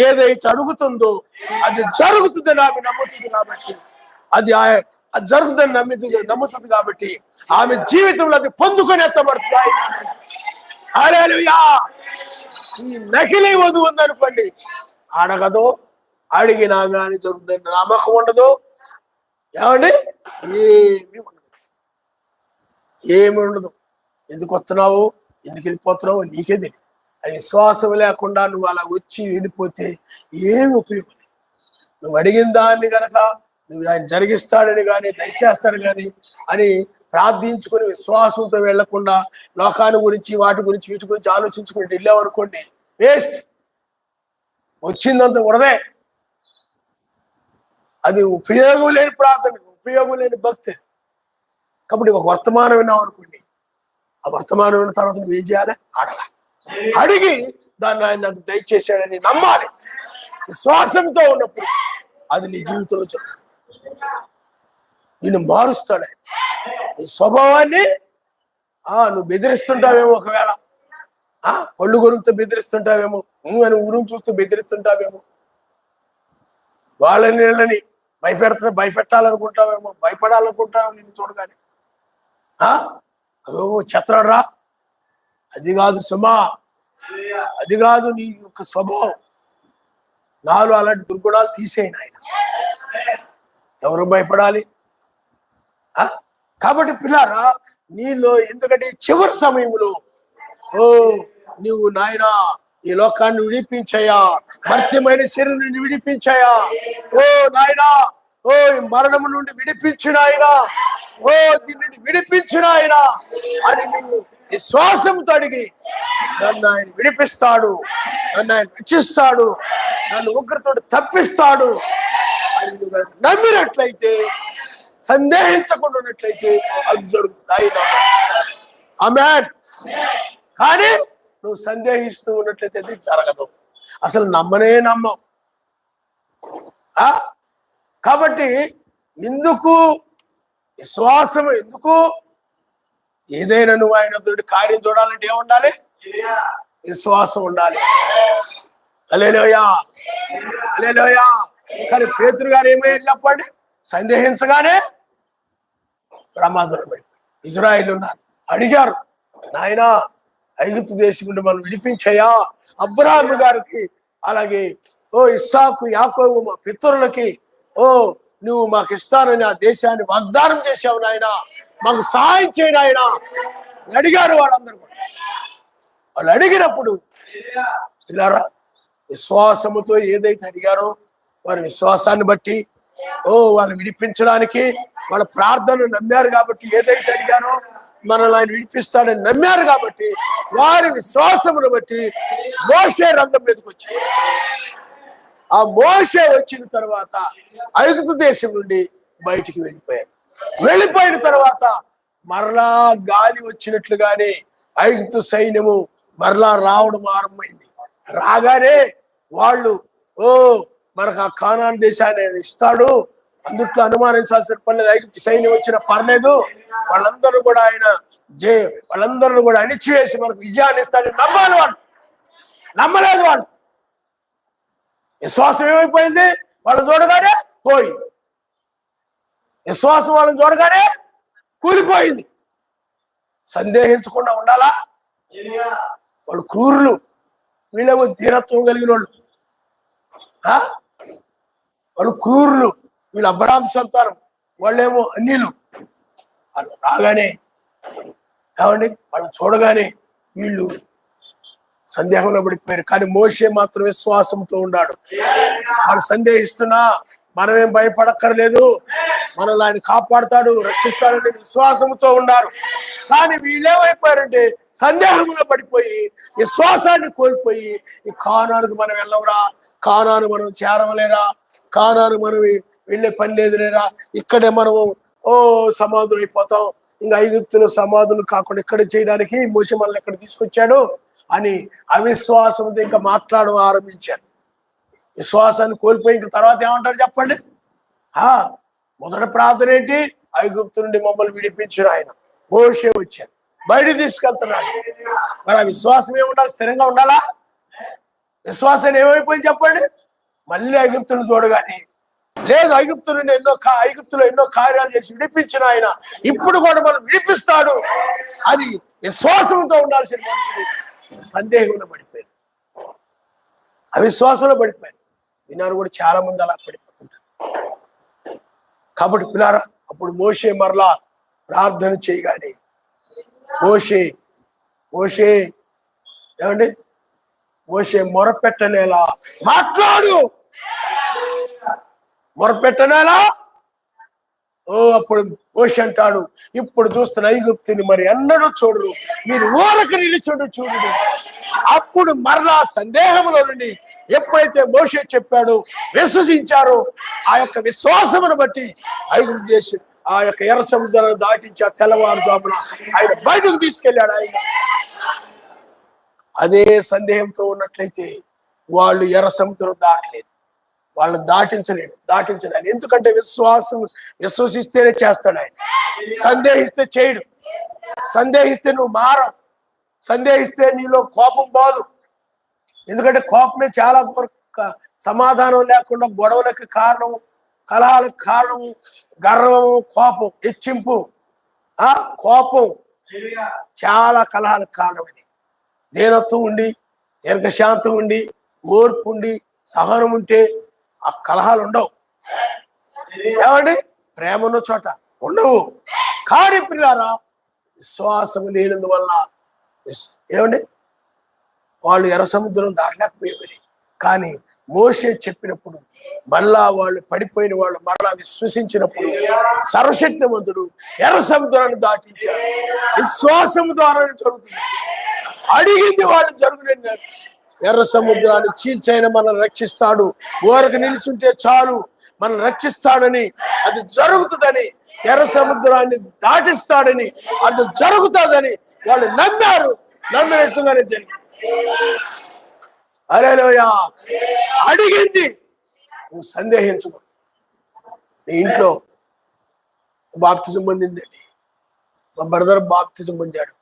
S1: ఏదైతే అడుగుతుందో అది జరుగుతుందని ఆమె నమ్ముతుంది కాబట్టి, అది జరుగుతుందని నమ్ముతుంది కాబట్టి ఆమె జీవితంలో అది పొందుకొని ఎత్తబడుతుంది. హల్లెలూయా. ఈ నకిలీ వధువు ఉందనుకోండి, అడగదు, అడిగినా కానీ జరుగుతుందని నమ్మకం ఉండదు. ఏమండి? ఏమి ఉండదు. ఎందుకు వస్తున్నావు, ఎందుకు వెళ్ళిపోతున్నావు నీకే తెలియదు. అది విశ్వాసం లేకుండా నువ్వు అలా వచ్చి వెళ్ళిపోతే ఏమి ఉపయోగం లేదు. నువ్వు అడిగిన దాన్ని కనుక నువ్వు ఆయన జరిగిస్తాడని కానీ దయచేస్తాడు కానీ అని ప్రార్థించుకొని విశ్వాసంతో వెళ్లకుండా లోకాన్ని గురించి, వాటి గురించి, వీటి గురించి ఆలోచించుకుని వెళ్ళామనుకోండి, వేస్ట్. వచ్చిందంత వరదే. అది ఉపయోగం లేని ప్రార్థన, ఉపయోగం లేని భక్తి. కాబట్టి ఒక వర్తమానం విన్నావు అనుకోండి, ఆ వర్తమానం విన్న తర్వాత నువ్వు ఏం చేయాలి? అడిగి దాన్ని ఆయన నాకు దయచేశాడని నమ్మాలి. విశ్వాసంతో ఉన్నప్పుడు అది నీ జీవితంలో జరుగుతుంది. నిన్ను మారుస్తాడు ఆయన. నీ స్వభావాన్ని నువ్వు బెదిరిస్తుంటావేమో, ఒకవేళ పళ్ళు గొరుగుతో బెదిరిస్తుంటావేమో, అని ఊరును చూస్తూ బెదిరిస్తుంటావేమో, వాళ్ళని నీళ్ళని భయపెట్టాలనుకుంటావేమో, భయపడాలనుకుంటావేమో నిన్ను చూడగానే. అదో చెత్తరా, అది కాదు సుమా, అది కాదు నీ యొక్క స్వభావం. నాలో అలాంటి దుర్గుణాలు తీసేయను ఆయన. ఎవరు భయపడాలి? కాబట్టి పిల్లారా, నీలో ఎందుకంటే చివరి సమయంలో నువ్వు నాయనా ఈ లోకాన్ని విడిపించాయా, మర్త్యమైన శరీరం నుండి విడిపించాయా, నాయనా, ఈ మరణము నుండి విడిపించిన ఆయన, దీని నుండి విడిపించిన ఆయన అని నువ్వు విశ్వాసంతో అడిగి నన్ను ఆయన విడిపిస్తాడు, నన్ను ఆయన రక్షిస్తాడు, నన్ను ఉగ్రతోటి తప్పిస్తాడు అని నువ్వు నమ్మినట్లయితే, సందేహించకుండా ఉన్నట్లయితే అది జరుగుతుంది. ఆమేన్. కానీ నువ్వు సందేహిస్తూ ఉన్నట్లయితే అది జరగదు. అసలు నమ్మవు. కాబట్టి ఎందుకు విశ్వాసం? ఎందుకు? ఏదైనా నువ్వు ఆయన కార్యం చూడాలంటే ఏముండాలి? విశ్వాసం ఉండాలి. హల్లెలూయా, హల్లెలూయా. కానీ పేతురు గారు ఏమయ్యారు చెప్పండి? సందేహించగానే ప్రమాదంలో పడిపోయి ఇజ్రాయిల్ ఉన్నారు. అడిగారు, నాయనా ఐగుప్తు దేశం నుండి మనం విడిపించయా, అబ్రాహాము గారికి అలాగే ఓ ఇస్సాకు యాకోబు మా పితరులకి నువ్వు మాకు ఇస్తానని ఆ దేశాన్ని వాగ్దానం చేశావు నాయన, మాకు సహాయం చేయను ఆయన అడిగారు. వాళ్ళందరూ వాళ్ళు అడిగినప్పుడు ఇలారా విశ్వాసముతో ఏదైతే అడిగారో వారి విశ్వాసాన్ని బట్టి వాళ్ళు విడిపించడానికి వాళ్ళ ప్రార్థనలు నమ్మారు కాబట్టి, ఏదైతే అడిగారో మనల్ని ఆయన విడిపిస్తాడని నమ్మారు కాబట్టి వారి విశ్వాసమును బట్టి మోషే రంగం మీదకి వచ్చాడు. ఆ మోషే వచ్చిన తర్వాత ఐగుప్తు దేశం నుండి బయటికి వెళ్ళిపోయారు. వెళ్ళిపోయిన తర్వాత మరలా గాలి వచ్చినట్లుగానే ఐగుప్తు సైన్యము మరలా రావడం ఆరంభమైంది. రాగానే వాళ్ళు మనకు ఆ కానాన్ దేశాన్ని ఇస్తాడు, అందుట్లో అనుమానించాల్సిన పర్లేదు, ఐగుప్తు సైన్యం వచ్చిన పర్లేదు, వాళ్ళందరూ కూడా వాళ్ళందరూ కూడా అణిచివేసి మనకు విజయాన్ని ఇస్తాడని నమ్మాలి. వాళ్ళు నమ్మలేదు. వాళ్ళు విశ్వాసం ఏమైపోయింది, వాళ్ళని చూడగానే పోయింది. విశ్వాసం వాళ్ళని చూడగానే కూలిపోయింది. సందేహించకుండా ఉండాలా? వాళ్ళు క్రూరులు, వీళ్ళేమో ధీరత్వం కలిగిన వాళ్ళు. వాళ్ళు క్రూరులు, వీళ్ళు అబ్రాహాము సంతానం, వాళ్ళేమో అన్యులు. వాళ్ళు రాగానే ఏమండి వాళ్ళు చూడగానే వీళ్ళు సందేహంలో పడిపోయారు. కానీ మోషే మాత్రం విశ్వాసంతో ఉన్నాడు. వాళ్ళు సందేహిస్తున్నా మనమేం భయపడక్కర్లేదు, మనల్ని ఆయన కాపాడుతాడు, రక్షిస్తాడని విశ్వాసంతో ఉన్నారు. కానీ వీళ్ళేమైపోయారంటే సందేహంలో పడిపోయి విశ్వాసాన్ని కోల్పోయి, ఈ కానానుకు మనం వెళ్ళవురా, కానాను మనం చేరవలేరా, కానాను మనం వెళ్ళే పని లేదు లేరా, ఇక్కడే మనము సమాధులు అయిపోతాం, ఇంకా ఐగుప్తులో సమాధులు కాకుండా ఇక్కడ చేయడానికి మోషే మనల్ని ఎక్కడ తీసుకొచ్చాడు అని అవిశ్వాసంతో ఇంకా మాట్లాడడం ఆరంభించారు. విశ్వాసాన్ని కోల్పోయి ఇంక తర్వాత ఏమంటారు చెప్పండి? మొదటి ప్రార్థన ఏంటి? ఐగుప్తు నుండి మమ్మల్ని విడిపించిన ఆయన మోషే వచ్చారు, బయట తీసుకెళ్తున్నాడు. మరి ఆ విశ్వాసం ఏముండాలి? స్థిరంగా ఉండాలా? విశ్వాసాన్ని ఏమైపోయింది చెప్పండి? మళ్ళీ ఐగుప్తును చూడగానే లేదు, ఐగుప్తు నుండి ఐగుప్తులో ఎన్నో కార్యాలు చేసి విడిపించిన ఆయన ఇప్పుడు కూడా మనం విడిపిస్తాడు అని విశ్వాసంతో ఉండాల్సిన మనుషులు సందేహంలో పడిపోయారు, అవిశ్వాసంలో పడిపోయారు. విన్నారు కూడా చాలా మంది అలా పడిపోతుంటారు. కాబట్టి పిల్లారా, అప్పుడు మోషే మరలా ప్రార్థన చేయగానే మోషే ఏమండి మోషే మొరపెట్టనేలా మాట్లాడు, మొరపెట్టనేలా. అప్పుడు మోషే అంటాడు, ఇప్పుడు చూస్తున్న ఐగుప్తుని మరి ఎన్నడూ చూడరు, మీరు ఊరకు నిలిచుండు చూడండి. అప్పుడు మరలా సందేహంలో నుండి ఎప్పుడైతే మోషే చెప్పాడు విశ్వసించారో ఆ యొక్క విశ్వాసమును బట్టి ఐగుప్తు దేశం ఆ యొక్క ఎర్ర సముద్రాన్ని దాటించి ఆ తెల్లవారుజామున ఆయన బయటకు తీసుకెళ్ళాడు. ఆయన అదే సందేహంతో ఉన్నట్లయితే వాళ్ళు ఎర్ర సముద్రం దాటలేదు, వాళ్ళని దాటించలేడు. ఆయన ఎందుకంటే విశ్వసిస్తేనే చేస్తాడు. ఆయన సందేహిస్తే చేయడు. సందేహిస్తే నువ్వు మారవు, సందేహిస్తే నీలో కోపం పోదు. ఎందుకంటే కోపమే చాలా సమాధానం లేకుండా గొడవలకు కారణం, కలహాలకు కారణము, గర్వము, కోపం, హెచ్చింపు. కోపం చాలా కలహాలకు కారణం. ఇది దీనత్వం ఉండి, దీర్ఘశాంతం ఉండి, ఓర్పు ఉండి, సహనం ఉంటే ఆ కలహాలు ఉండవు. ఏమండి ప్రేమ ఉన్న చోట ఉండవు. కానీ పిల్లారా విశ్వాసం లేనందువల్ల ఏమండి వాళ్ళు ఎర్ర సముద్రం దాటలేకపోయేవారు. కానీ మోషే చెప్పినప్పుడు మళ్ళా వాళ్ళు పడిపోయిన వాళ్ళు మరలా విశ్వసించినప్పుడు సర్వశక్తిమంతుడు ఎర్ర సముద్రాన్ని దాటించాడు. విశ్వాసం ద్వారా జరుగుతుంది. అడిగింది వాళ్ళు జరుగుతుంది. ఎర్ర సముద్రాన్ని చీల్చైన మనల్ని రక్షిస్తాడు, ఊరకు నిలుచుంటే చాలు మనం రక్షిస్తాడని, అది జరుగుతుందని, ఎర్ర సముద్రాన్ని దాటిస్తాడని, అది జరుగుతుందని వాళ్ళు నమ్మారు. నమ్మినట్లుగానే జరిగింది. హల్లెలూయా. అడిగింది నువ్వు సందేహించకూడదు. నీ ఇంట్లో బాప్తిజం పొందిందండి, మా బ్రదర్ బాప్తిజం పొందాడు,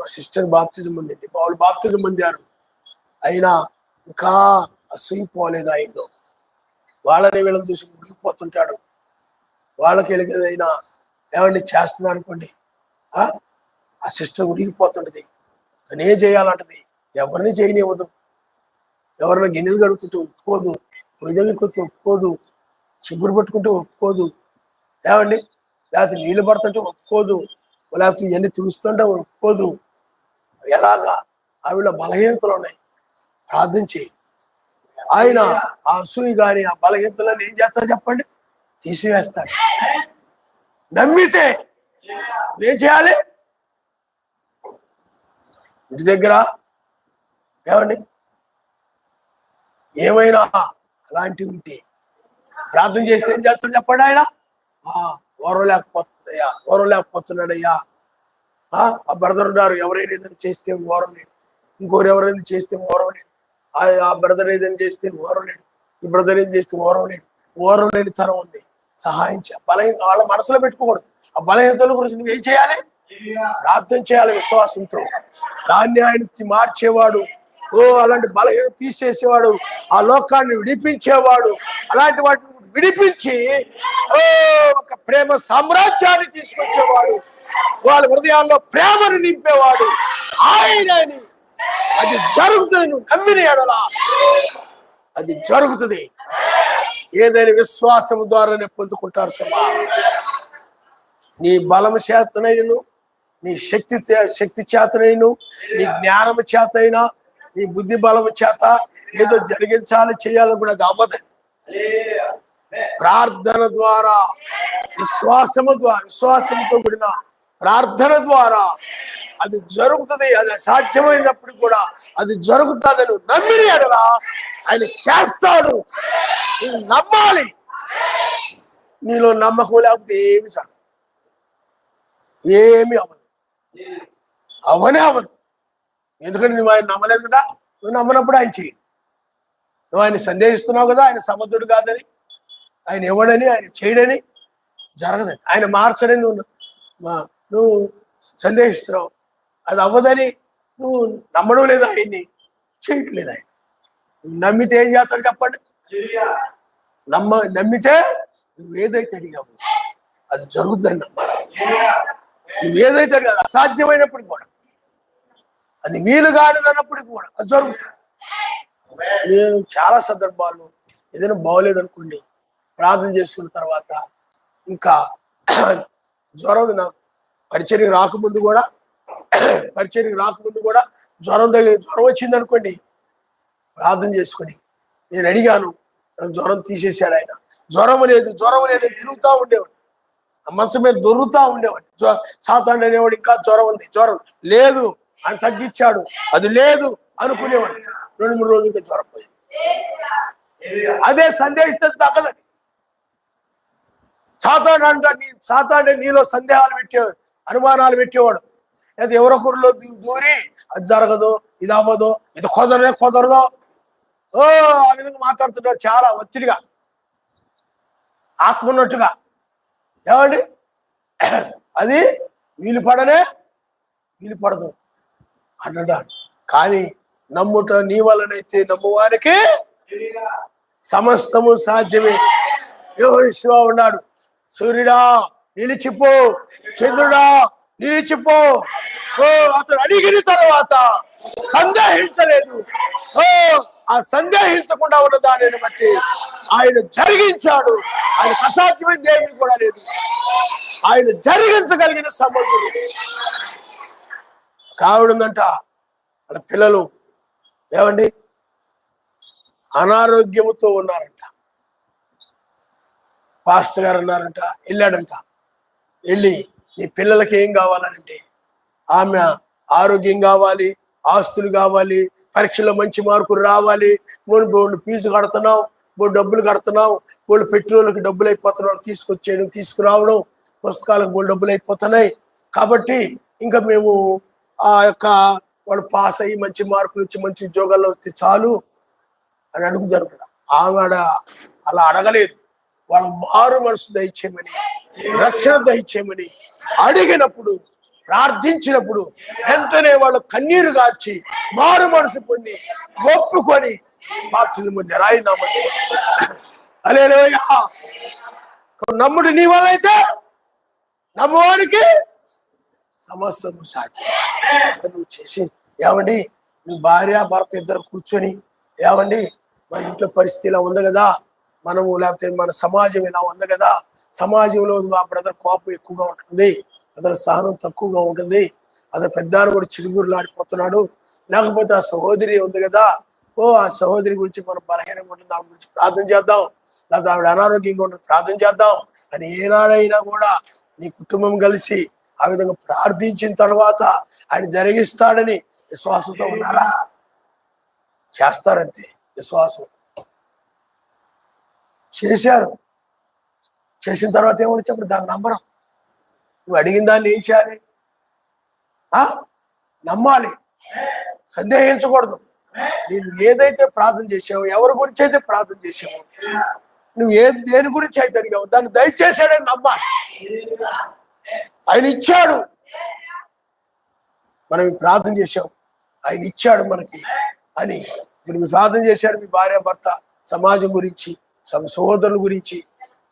S1: మా సిస్టర్ బాప్తిజం పొందింది, మా వాళ్ళు బాప్తిజం పొందారు, అయినా ఇంకా అసూయిపోలేదు. ఆయనలో వాళ్ళని వీళ్ళని చూసి మురిగిపోతుంటాడు. వాళ్ళకి ఏదైనా ఏమండి చేస్తున్నారు అనుకోండి, ఆ సిస్టర్ ఉడికిపోతుంటది, తనే చేయాలంటది, ఎవరిని చేయనివ్వదు. ఎవరైనా గిన్నెలు కడుగుతుంటే ఒప్పుకోదు, పొయ్యి దగ్గరికి వస్తే ఒప్పుకోదు, చిగురు పట్టుకుంటే ఒప్పుకోదు, ఏమండి, లేకపోతే నీళ్లు పడుతుంటే ఒప్పుకోదు, లేకపోతే ఇవన్నీ తుడుస్తుంటే ఒప్పుకోదు. ఎలాగా? ఆవిడ బలహీనతలు ఉన్నాయి. ప్రార్థన చేయి. ఆయన ఆ అసూయి కానీ ఆ బలహీనతలను ఏం చేస్తారో చెప్పండి, తీసివేస్తాడు. నమ్మితే ఏం చేయాలి? ఇంటి దగ్గర ఏమండి ఏమైనా అలాంటివి ఉంటే ప్రార్థన చేస్తే ఏం చేస్తాడు చెప్పండి. ఆయన ఓరలేకపోతున్నాడయ్యా. ఆ బ్రదర్ ఉన్నారు, ఎవరైనా ఏదైనా చేస్తే ఓరలేడు, ఇంకోరు ఎవరైనా చేస్తే ఓరలేడు, ఆ బ్రదర్ ఏదైనా చేస్తే ఓరలేడు, ఈ బ్రదర్ ఏం చేస్తే ఓరలేని తనం ఉంది. సహాయం చేయాలి. బలహీన వాళ్ళ మనసులో పెట్టుకోకూడదు. ఆ బలహీనతల గురించి నువ్వేం చేయాలి? ప్రార్థన చేయాలి విశ్వాసంతో. దాన్ని ఆయన మార్చేవాడు. అలాంటి బలహీన తీసేసేవాడు, ఆ లోకాన్ని విడిపించేవాడు. అలాంటి వాటిని విడిపించి ఒక ప్రేమ సామ్రాజ్యాన్ని తీసుకొచ్చేవాడు. వాళ్ళ హృదయాల్లో ప్రేమను నింపేవాడు ఆయనని. అది జరుగుతుంది. నువ్వు నమ్మిన ఎడలా అది జరుగుతుంది. ఏదైనా విశ్వాసం ద్వారానే పొందుకుంటారు సమా. నీ బలము చేతనైను, నీ శక్తి చేతనైను, నీ జ్ఞానము చేత అయినా, నీ బుద్ధి బలము చేత ఏదో జరిగించాలి, చేయాలని కూడా అది అవ్వదు. ప్రార్థన ద్వారా, విశ్వాసముతో కూడిన ప్రార్థన ద్వారా అది జరుగుతుంది. అది అసాధ్యమైనప్పుడు కూడా అది జరుగుతుంది. నువ్వు నమ్మిన ఎడలా ఆయన చేస్తాడు. నువ్వు నమ్మాలి. నీలో నమ్మకం లేకపోతే ఏమి చాలు, ఏమి అవ్వదు, అవ్వదు. ఎందుకంటే నువ్వు ఆయన నమ్మలేదు కదా. నువ్వు నమ్మనప్పుడు ఆయన చేయడు. నువ్వు ఆయన సందేహిస్తున్నావు కదా, ఆయన సమర్థుడు కాదని, ఆయన ఇవ్వడని, ఆయన చేయడని, జరగదని, ఆయన మార్చడని నువ్వు సందేహిస్తున్నావు. అది అవ్వదని నువ్వు నమ్మడం లేదు, ఆయన్ని చేయట్లేదు. ఆయన నమ్మితే ఏం చేస్తాడు చెప్పండి? నమ్మితే నువ్వేదైతే అడిగావు అది జరుగుతుందని నమ్మాలి. నువ్వేదైతే అడిగావు అసాధ్యమైనప్పటికి కూడా, అది వీలు కానిదన్నప్పటికి కూడా అది జరుగుతుంది. నేను చాలా సందర్భాల్లో ఏదైనా బాగోలేదనుకోండి, ప్రార్థన చేసుకున్న తర్వాత ఇంకా జ్వరం, నాకు పరిచర్యకు రాకముందు కూడా జ్వరం వచ్చింది అనుకోండి, ప్రార్థన చేసుకొని నేను అడిగాను, నాకు జ్వరం తీసేశాడు ఆయన. జ్వరం అనేది తిరుగుతూ ఉండేవాడు, మంచం మీద దొరుకుతూ ఉండేవాడు. సాతాను అనేవాడు ఇంకా జ్వరం ఉంది, జ్వరం లేదు అని తగ్గించాడు, అది లేదు అనుకునేవాడు. 2-3 రోజులకి జ్వరం పోయింది. అదే సందేహిస్తే తగ్గదని. సాతాను నీలో సందేహాలు పెట్టేవాడు, అనుమానాలు పెట్టేవాడు. లేదా ఎవరొకరిలో దూరి అది జరగదు, ఇది అవ్వదు, ఇది కుదరదో ఆ విధంగా మాట్లాడుతున్నారు చాలా ఒత్తిడిగా, ఆత్మ ఉన్నట్టుగా. ఏమండి, అది వీలు పడదు అన్నాడు. కానీ నమ్ముట నీ వలనైతే నమ్మువారికి సమస్తము సాధ్యమే. యెహోషువ ఉన్నాడు, సూర్యుడా నిలిచిపో, చంద్రుడా నిలిచిపో. అతను అడిగిన తర్వాత సందేహించలేదు. ఆ సందేహించకుండా ఉన్న దానిని బట్టి ఆయన జరిగించాడు. ఆయనకు అసాధ్యమైనది ఏమీ కూడా లేదు. ఆయన జరిగించగలిగిన సమర్థుడు. కావుడుందంట, వాళ్ళ పిల్లలు ఏమండి అనారోగ్యముతో ఉన్నారంట. పాస్టర్ గారు అన్నారంట, వెళ్ళి నీ పిల్లలకి ఏం కావాలంటే, ఆమె ఆరోగ్యం కావాలి, ఆస్తులు కావాలి, పరీక్షలో మంచి మార్కులు రావాలి, బోళ్ళు ఫీజు కడుతున్నావు, బోళ్ళు డబ్బులు కడుతున్నావు, బోళ్ళు పెట్రోల్కి డబ్బులు అయిపోతున్నావు, తీసుకొచ్చేయడం తీసుకురావడం, పుస్తకాలకు బోళ్ళు డబ్బులు అయిపోతున్నాయి. కాబట్టి ఇంకా మేము వాడు పాస్ అయ్యి మంచి మార్కులు ఇచ్చి మంచి ఉద్యోగాల్లో వస్తే చాలు అని అడుగుతారు కదా. ఆవిడ అలా అడగలేదు. వాళ్ళు మారు మనసు దయచేయమని, రక్షణ దయచేయమని అడిగినప్పుడు, ప్రార్థించినప్పుడు వెంటనే వాళ్ళు కన్నీరు గార్చి మారు మనసు పొంది ఒప్పుకొని బాప్తిజం పొందారు. ఆయన నమస్కారం. హల్లెలూయా. నమ్ముడు నీ వల్ల అయితే నమ్మువానికి సమస్తము సాధ్యం. నువ్వు చేసి ఏమండి నువ్వు భార్య భర్త ఇద్దరు కూర్చొని ఏమండి మన ఇంట్లో పరిస్థితి ఇలా ఉంది కదా, మనము లేకపోతే మన సమాజం ఇలా ఉంది కదా, సమాజంలో మా బ్రదర్ కోపం ఎక్కువగా ఉంటుంది, అతను సహనం తక్కువగా ఉంటుంది, అతను పెద్దారు కూడా చిరుగురులాడిపోతున్నాడు, లేకపోతే ఆ సహోదరి ఉంది కదా, ఓ ఆ సహోదరి గురించి మనం బలహీనంగా ఉంటుంది, ఆవిడ గురించి ప్రార్థన చేద్దాం, లేకపోతే ఆవిడ అనారోగ్యంగా ఉంటుంది ప్రార్థన చేద్దాం అని ఏనాడైనా కూడా నీ కుటుంబం కలిసి ఆ విధంగా ప్రార్థించిన తర్వాత ఆయన జరిగిస్తాడని విశ్వాసంతో ఉన్నారా? చేస్తారంతే. విశ్వాసం చేశారు. చేసిన తర్వాత ఏమని చెప్పండి, దాన్ని నమ్మరం. నువ్వు అడిగిన దాన్ని ఏం చేయాలి? నమ్మాలి, సందేహించకూడదు. నేను ఏదైతే ప్రార్థన చేసావో, ఎవరి గురించి అయితే ప్రార్థన చేసావో, నువ్వు దేని గురించి అయితే అడిగావు దాన్ని దయచేసాడని నమ్మాలి. ఆయన ఇచ్చాడు. మనం ప్రార్థన చేసాం, ఆయన ఇచ్చాడు మనకి అని మీరు ప్రార్థన చేశాడు. మీ భార్య భర్త సమాజం గురించి సహోదరుల గురించి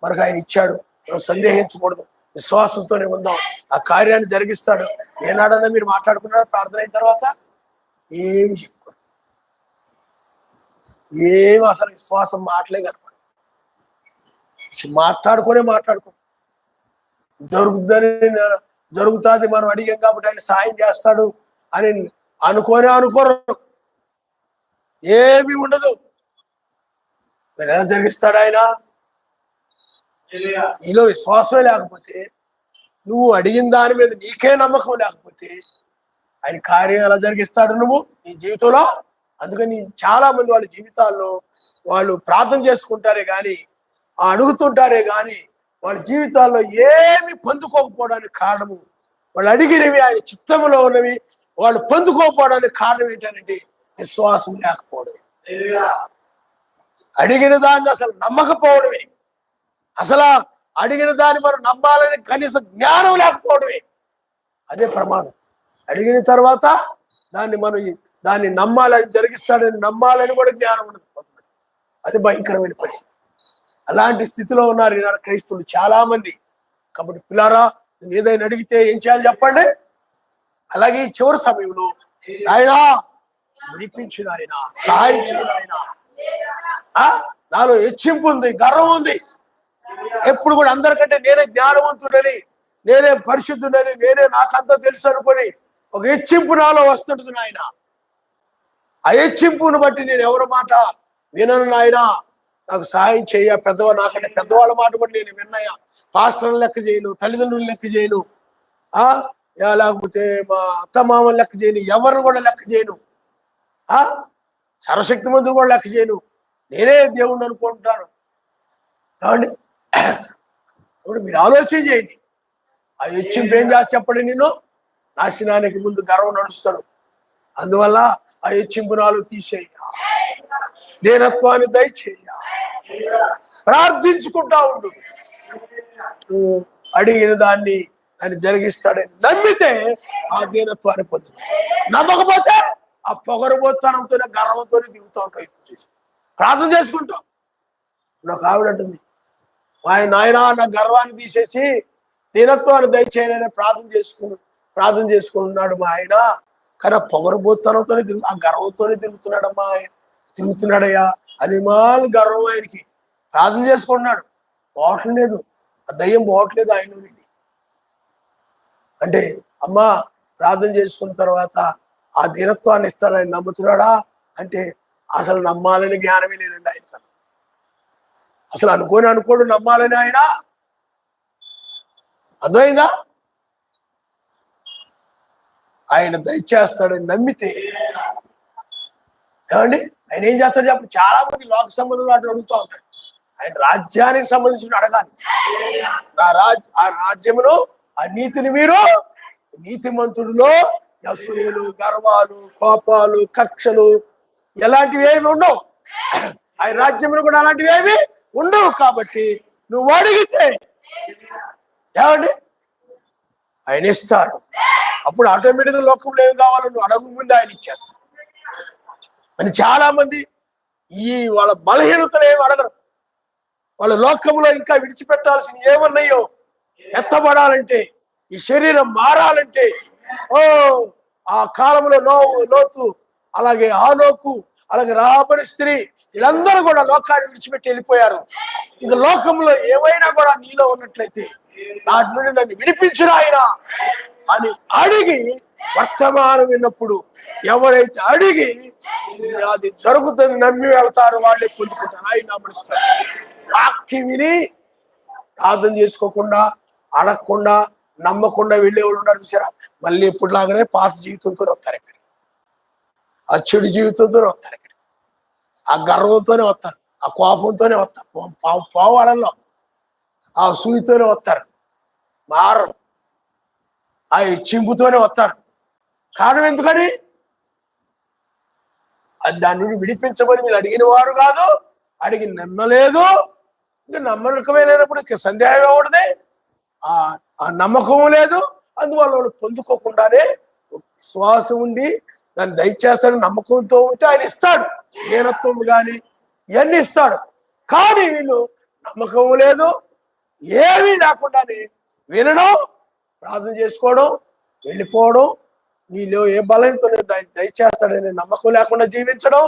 S1: మనకు ఆయన ఇచ్చాడు. మనం సందేహించకూడదు, విశ్వాసంతోనే ఉందాం. ఆ కార్యాన్ని జరిగిస్తాడు. ఏనాడన్నా మీరు మాట్లాడుకున్నారా ప్రార్థన అయిన తర్వాత? ఏమి చెప్పుకోరు, ఏమి అసలు విశ్వాసం మాటలే కనపడదు. మాట్లాడుకో జరుగుతుంది మనం అడిగాం కాబట్టి ఆయన సాయం చేస్తాడు అని అనుకోరు. ఏమి ఉండదు. మరి ఎలా జరిగిస్తాడు ఆయన? నీలో విశ్వాసమే లేకపోతే, నువ్వు అడిగిన దాని మీద నీకే నమ్మకం లేకపోతే ఆయన కార్యం ఎలా జరిగిస్తాడు నువ్వు నీ జీవితంలో? అందుకని చాలా మంది వాళ్ళ జీవితాల్లో వాళ్ళు ప్రార్థన చేసుకుంటారే కానీ, అడుగుతుంటారే కానీ వాళ్ళ జీవితాల్లో ఏమి పొందుకోకపోవడానికి కారణము, వాళ్ళు అడిగినవి ఆయన చిత్తంలో ఉన్నవి వాళ్ళు పొందుకోకపోవడానికి కారణం ఏంటంటే విశ్వాసం లేకపోవడమే. అడిగిన దాన్ని అసలు నమ్మకపోవడమే. అసలు అడిగిన దాన్ని మనం నమ్మాలని కనీస జ్ఞానం లేకపోవడమే. అదే ప్రమాదం. అడిగిన తర్వాత దాన్ని నమ్మాలని, జరిగిస్తాడని నమ్మాలని కూడా జ్ఞానం ఉండదు కొంతమంది. అది భయంకరమైన పరిస్థితి. అలాంటి స్థితిలో ఉన్నారు ఈనాడు క్రైస్తవులు చాలా మంది. కాబట్టి పిల్లారా, నువ్వు ఏదైనా అడిగితే ఏం చేయాలి చెప్పండి? అలాగే చివరి సమయంలో నాయనా విడిపించిన ఆయన, సహాయం చేయను ఆయన. నాలో హెచ్చింపు ఉంది, గర్వం ఉంది. ఎప్పుడు కూడా అందరికంటే నేనే జ్ఞానవంతుడని, నేనే పరిశుద్ధుడని, నేనే నాకంతా తెలుసు అనుకొని ఒక హెచ్చింపు నాలో వస్తుంటుంది నాయన. ఆ హెచ్చింపును బట్టి నేను ఎవరి మాట వినను నాయన, నాకు సహాయం చేయ. నాకంటే పెద్దవాళ్ళ మాట కూడా నేను విన్నాయా. పాస్టర్లు లెక్క చేయను, తల్లిదండ్రులు లెక్క చేయను, లేకపోతే మా అత్తమామలు లెక్క చేయను, ఎవరిని కూడా లెక్క చేయను, సర్వశక్తి మంత్రులు కూడా లెక్క చేయను. నేనే దేవుణ్ణి అనుకుంటాను. కావండి, ఇప్పుడు మీరు ఆలోచన చేయండి. ఆ హెచ్చింపు ఏం చేసి చెప్పండి? నేను నాశనానికి ముందు గర్వం నడుస్తాడు. అందువల్ల ఆ హెచ్చింపు నాలు తీసేయ, దీనత్వాన్ని దయచేయ, ప్రార్థించుకుంటా ఉండు. నువ్వు అడిగిన దాన్ని ఆయన జరిగిస్తాడని నమ్మితే ఆ దీనత్వాన్ని పొందు. నమ్మకపోతే ఆ పొగరబోతనంతోనే గర్వంతోనే దిగుతూ ఉంటావు. చూసి ప్రార్థన చేసుకుంటాం. నాకు ఆవిడ అంటుంది, నాయన నా గర్వాన్ని తీసేసి దీనత్వాన్ని దయచేయనని ప్రార్థన చేసుకున్నాడు మా ఆయన. కానీ ఆ పొగరబోతనంతోనే ఆ గర్వంతోనే తిరుగుతున్నాడమ్మా, తిరుగుతున్నాడయ్యా అని మాలు గర్వం ఆయనకి. ప్రార్థన చేసుకుంటున్నాడు, పోవట్లేదు, ఆ దయ్యం పోవట్లేదు ఆయనలో నుండి. అంటే అమ్మా ప్రార్థన చేసుకున్న తర్వాత ఆ దీనత్వాన్ని ఇస్తాడు ఆయన నమ్ముతున్నాడా అంటే అసలు నమ్మాలని జ్ఞానమే లేదండి ఆయన. అసలు అనుకోడు నమ్మాలని ఆయన. అర్థమైందా? ఆయన దయచేస్తాడని నమ్మితే ఏమండి ఆయన ఏం చేస్తాడు చెప్పండి? చాలా మంది లోక సంబంధంలో అటు అడుగుతూ ఉంటాడు. ఆయన రాజ్యానికి సంబంధించిన అడగాలి. ఆ రాజ్యమును, ఆ నీతిని మీరు, నీతిమంతుడిలో అసూయలు, గర్వాలు, కోపాలు, కక్షలు ఎలాంటివి ఏమి ఉండవు. ఆయన రాజ్యమును కూడా అలాంటివి ఏమి ఉండవు. కాబట్టి నువ్వు అడిగితే ఏమండి ఆయన ఇస్తాడు. అప్పుడు ఆటోమేటిక్గా లోకంలో ఏం కావాలో నువ్వు అడగ ముందు ఆయన ఇచ్చేస్తాడు అని చాలా మంది వాళ్ళ బలహీనతలు ఏమి అడగరు. వాళ్ళ లోకంలో ఇంకా విడిచిపెట్టాల్సిన ఏమన్నాయో ఎత్తబడాలంటే ఈ శరీరం మారాలంటే ఓ ఆ కాలంలో లోతు, అలాగే ఆనోకు, అలాగే రాబడి స్త్రీ, వీళ్ళందరూ కూడా లోకాన్ని విడిచిపెట్టి వెళ్ళిపోయారు. ఇంకా లోకంలో ఏమైనా కూడా నీలో ఉన్నట్లయితే నాటి నుండి నన్ను విడిపించురా ఆయన అని అడిగి వర్తమానం విన్నప్పుడు ఎవరైతే అడిగి అది జరుగుతుందని నమ్మి వెళ్తారో వాళ్ళే పొందుకుంటారు, ఆయన నమ్మనిస్తారు. వాక్యం విని ప్రార్థన చేసుకోకుండా, అడగకుండా, నమ్మకుండా వెళ్ళేవాళ్ళు ఉన్నారు చూసారా, మళ్ళీ ఎప్పుడులాగానే పాత జీవితంతోనే వస్తారు ఇక్కడికి, ఆ చెడు జీవితంతోనే వస్తారు ఇక్కడికి, ఆ గర్వంతోనే వస్తారు, ఆ కోపంతోనే వస్తారు, పోవాలలో ఆ సూయితోనే వస్తారు, మారరు, ఆ చింపుతోనే వస్తారు. కారణం ఎందుకని? అది దాని నుండి విడిపించమని వీళ్ళు అడిగిన వారు కాదు, అడిగి నమ్మలేదు. ఇంకా నమ్మకమైనప్పుడు సందేహం ఎవడదే, ఆ నమ్మకం లేదు. అందువల్ల వాళ్ళు పొందుకోకుండానే విశ్వాసం ఉండి దాన్ని దయచేస్తాడు, నమ్మకంతో ఉంటే ఆయన ఇస్తాడు, దీనత్వం కానీ ఇవన్నీ ఇస్తాడు. కానీ వీళ్ళు నమ్మకం లేదు, ఏమీ లేకుండానే వినడం, ప్రార్థన చేసుకోవడం, వెళ్ళిపోవడం, నీలో ఏ బలంతో దయచేస్తాడని నమ్మకం లేకుండా జీవించడం,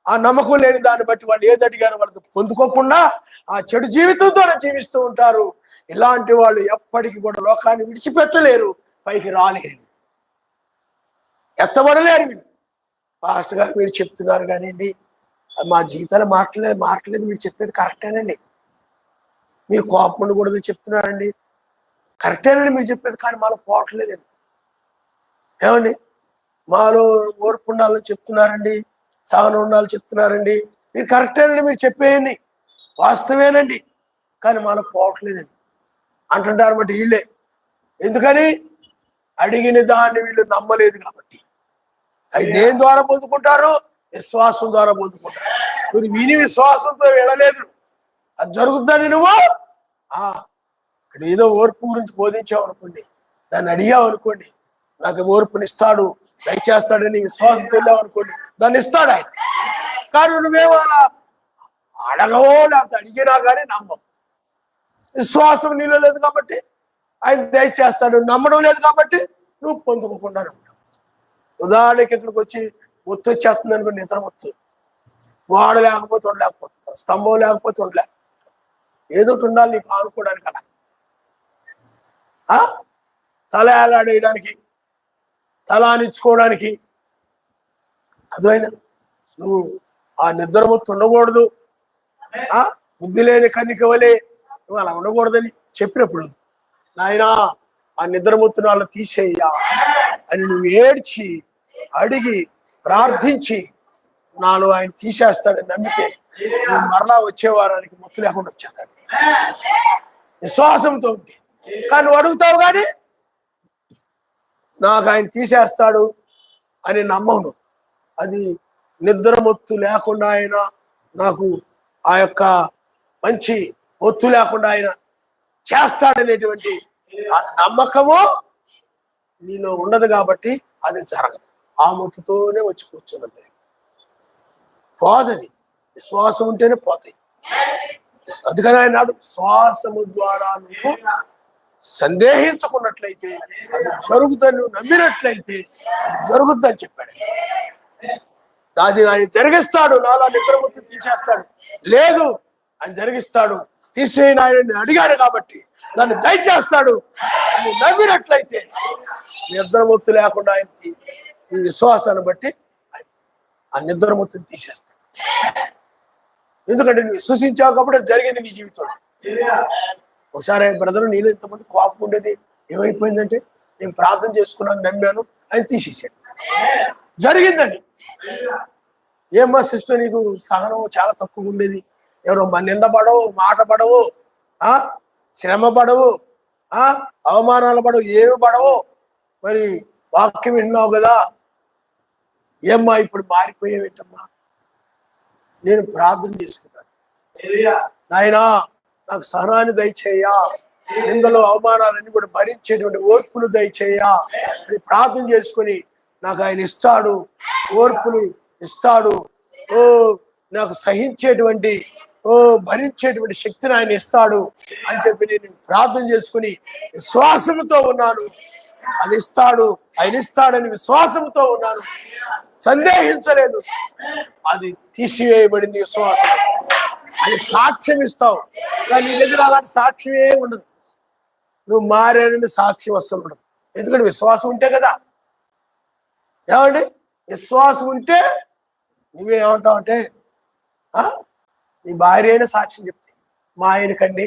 S1: ఆ నమ్మకం లేని దాన్ని బట్టి వాళ్ళు ఏది అడిగారో వాళ్ళకి పొందుకోకుండా ఆ చెడు జీవితంతోనే జీవిస్తూ ఉంటారు. ఇలాంటి వాళ్ళు ఎప్పటికీ కూడా లోకాన్ని విడిచిపెట్టలేరు, పైకి రాలేరు, ఎత్తబడలేరు. వీళ్ళు పాస్టర్ గారు మీరు చెప్తున్నారు కానివ్వండి, మా జీవితాలు మారట్లేదు, మీరు చెప్పేది కరెక్టేనండి, మీరు కోపం ఉండకూడదు చెప్తున్నారండి, కరెక్టేనండి మీరు చెప్పేది, కానీ మాలో పోవట్లేదండి. ఏమండి, మాలో ఓర్పు ఉండాలని చెప్తున్నారండి, సహనం ఉండాలని చెప్తున్నారండి, మీరు కరెక్టేనండి, మీరు చెప్పేయండి వాస్తవేనండి, కానీ మాలో పోవట్లేదండి అంటుంటారు. బట్టి వీళ్ళే ఎందుకని? అడిగిన దాన్ని వీళ్ళు నమ్మలేదు కాబట్టి. అది దేని ద్వారా పొందుకుంటారు? విశ్వాసం ద్వారా పొందుకుంటారు. నువ్వు విని విశ్వాసంతో వెళ్ళలేదు, అది జరుగుద్దని నువ్వు ఇక్కడ ఏదో ఓర్పు గురించి బోధించావు అనుకోండి, దాన్ని అడిగావు అనుకోండి, నాకు ఓర్పునిస్తాడు, దయచేస్తాడని విశ్వాసంతో వెళ్ళావు అనుకోండి, దాన్ని ఇస్తాడు ఆయన. కానీ నువ్వేమో అలా అడగవో లేకపోతే అడిగినా కానీ నమ్మం, విశ్వాసం నీలో లేదు కాబట్టి ఆయన దయచేస్తాడు, నమ్మడం లేదు కాబట్టి నువ్వు పొందుకోకుండానే ఉంటావు. ఉదాహరణకి ఇక్కడికి వచ్చి ఒత్తు వచ్చేస్తుంది అనుకోండి, నిద్ర ఒత్తు, గోడ లేకపోతే ఉండలేకపోతుంటావు, స్తంభం లేకపోతే ఉండలేకపోతుంటావు, ఏదో ఉండాలి నీకు ఆనుకోవడానికి. అలా తల ఏలాడేయడానికి, తల ఆనిచ్చుకోవడానికి, అదైనా నువ్వు ఆ నిద్రమొత్తు ఉండకూడదు, బుద్ధి లేని కన్నిక వలె నువ్వు అలా ఉండకూడదని చెప్పినప్పుడు, నాయనా ఆ నిద్రమొత్తును అలా తీసేయ్యా అని నువ్వు ఏడ్చి అడిగి ప్రార్థించి నాలో ఆయన తీసేస్తాడని నమ్మితే నువ్వు మరలా వచ్చే వారానికి మొత్తు లేకుండా వచ్చేస్తాడు, విశ్వాసంతో ఉంటే. కానీ నువ్వు అడుగుతావు కానీ నాకు ఆయన తీసేస్తాడు అని నమ్మను. అది నిద్రమొత్తు లేకుండా ఆయన నాకు ఆ యొక్క మంచి ఒత్తు లేకుండా ఆయన చేస్తాడనేటువంటి ఆ నమ్మకము నీలో ఉండదు కాబట్టి అది జరగదు. ఆ మొత్తుతోనే వచ్చి కూర్చున్నది, పోదని. విశ్వాసం ఉంటేనే పోతాయి. అందుకని ఆయన విశ్వాసము ద్వారా నువ్వు సందేహించుకున్నట్లయితే అది జరుగుతుంది, నువ్వు నమ్మినట్లయితే అది జరుగుద్దని చెప్పాడు. అది ఆయన జరిగిస్తాడు, నాలా నిద్రమొత్తు తీసేస్తాడు, లేదు ఆయన జరిగిస్తాడు, తీసేయని ఆయన అడిగాడు కాబట్టి దాన్ని దయచేస్తాడు అని నమ్మినట్లయితే నిద్రమొత్తు లేకుండా ఆయనకి నీ విశ్వాసాన్ని బట్టి ఆ నిద్రమొత్తుని తీసేస్తాడు. ఎందుకంటే నువ్వు విశ్వసించావు కాబట్టి అది జరిగింది నీ జీవితంలో. ఒకసారి బ్రదరు, నేను ఇంతమంది కోపం ఉండేది ఏమైపోయిందంటే, నేను ప్రార్థన చేసుకున్నాను, నమ్మాను, ఆయన తీసేసాడు, జరిగిందని. ఏమ్మా సిస్టర్, నీకు సహనం చాలా తక్కువ ఉండేది, ఎవరో నింద పడవు, మాట పడవు, శ్రమ పడవు, అవమానాలు పడవు, ఏమి పడవు, మరి వాక్యం విన్నావు కదా, ఏమ్మా ఇప్పుడు మారిపోయేవేంటమ్మా? నేను ప్రార్థన చేసుకున్నాను, నాయనా నాకు సహనాన్ని దయచేయ్యా, నిందలు అవమానాలన్నీ కూడా భరించేటువంటి ఓర్పును దయచేయ్యా అని ప్రార్థన చేసుకుని నాకు ఆయన ఇస్తాడు, ఓర్పుని ఇస్తాడు, నాకు సహించేటువంటి భరించేటువంటి శక్తిని ఆయన ఇస్తాడు అని చెప్పి నేను ప్రార్థన చేసుకుని విశ్వాసంతో ఉన్నాను. అది ఇస్తాడు, ఆయన ఇస్తాడని విశ్వాసంతో ఉన్నాను, సందేహించలేదు. అది తీసివేయబడింది విశ్వాసం అని సాక్ష్యం ఇస్తావు. కానీ నీ దగ్గర అలాంటి సాక్ష్యమే ఉండదు. నువ్వు మారానని సాక్ష్యం అస్సలు ఉండదు. ఎందుకంటే విశ్వాసం ఉంటే కదా. ఏమండి, విశ్వాసం ఉంటే నువ్వేమంటావు అంటే నీ భార్య అయినా సాక్ష్యం చెప్తే, మా ఆయనకండి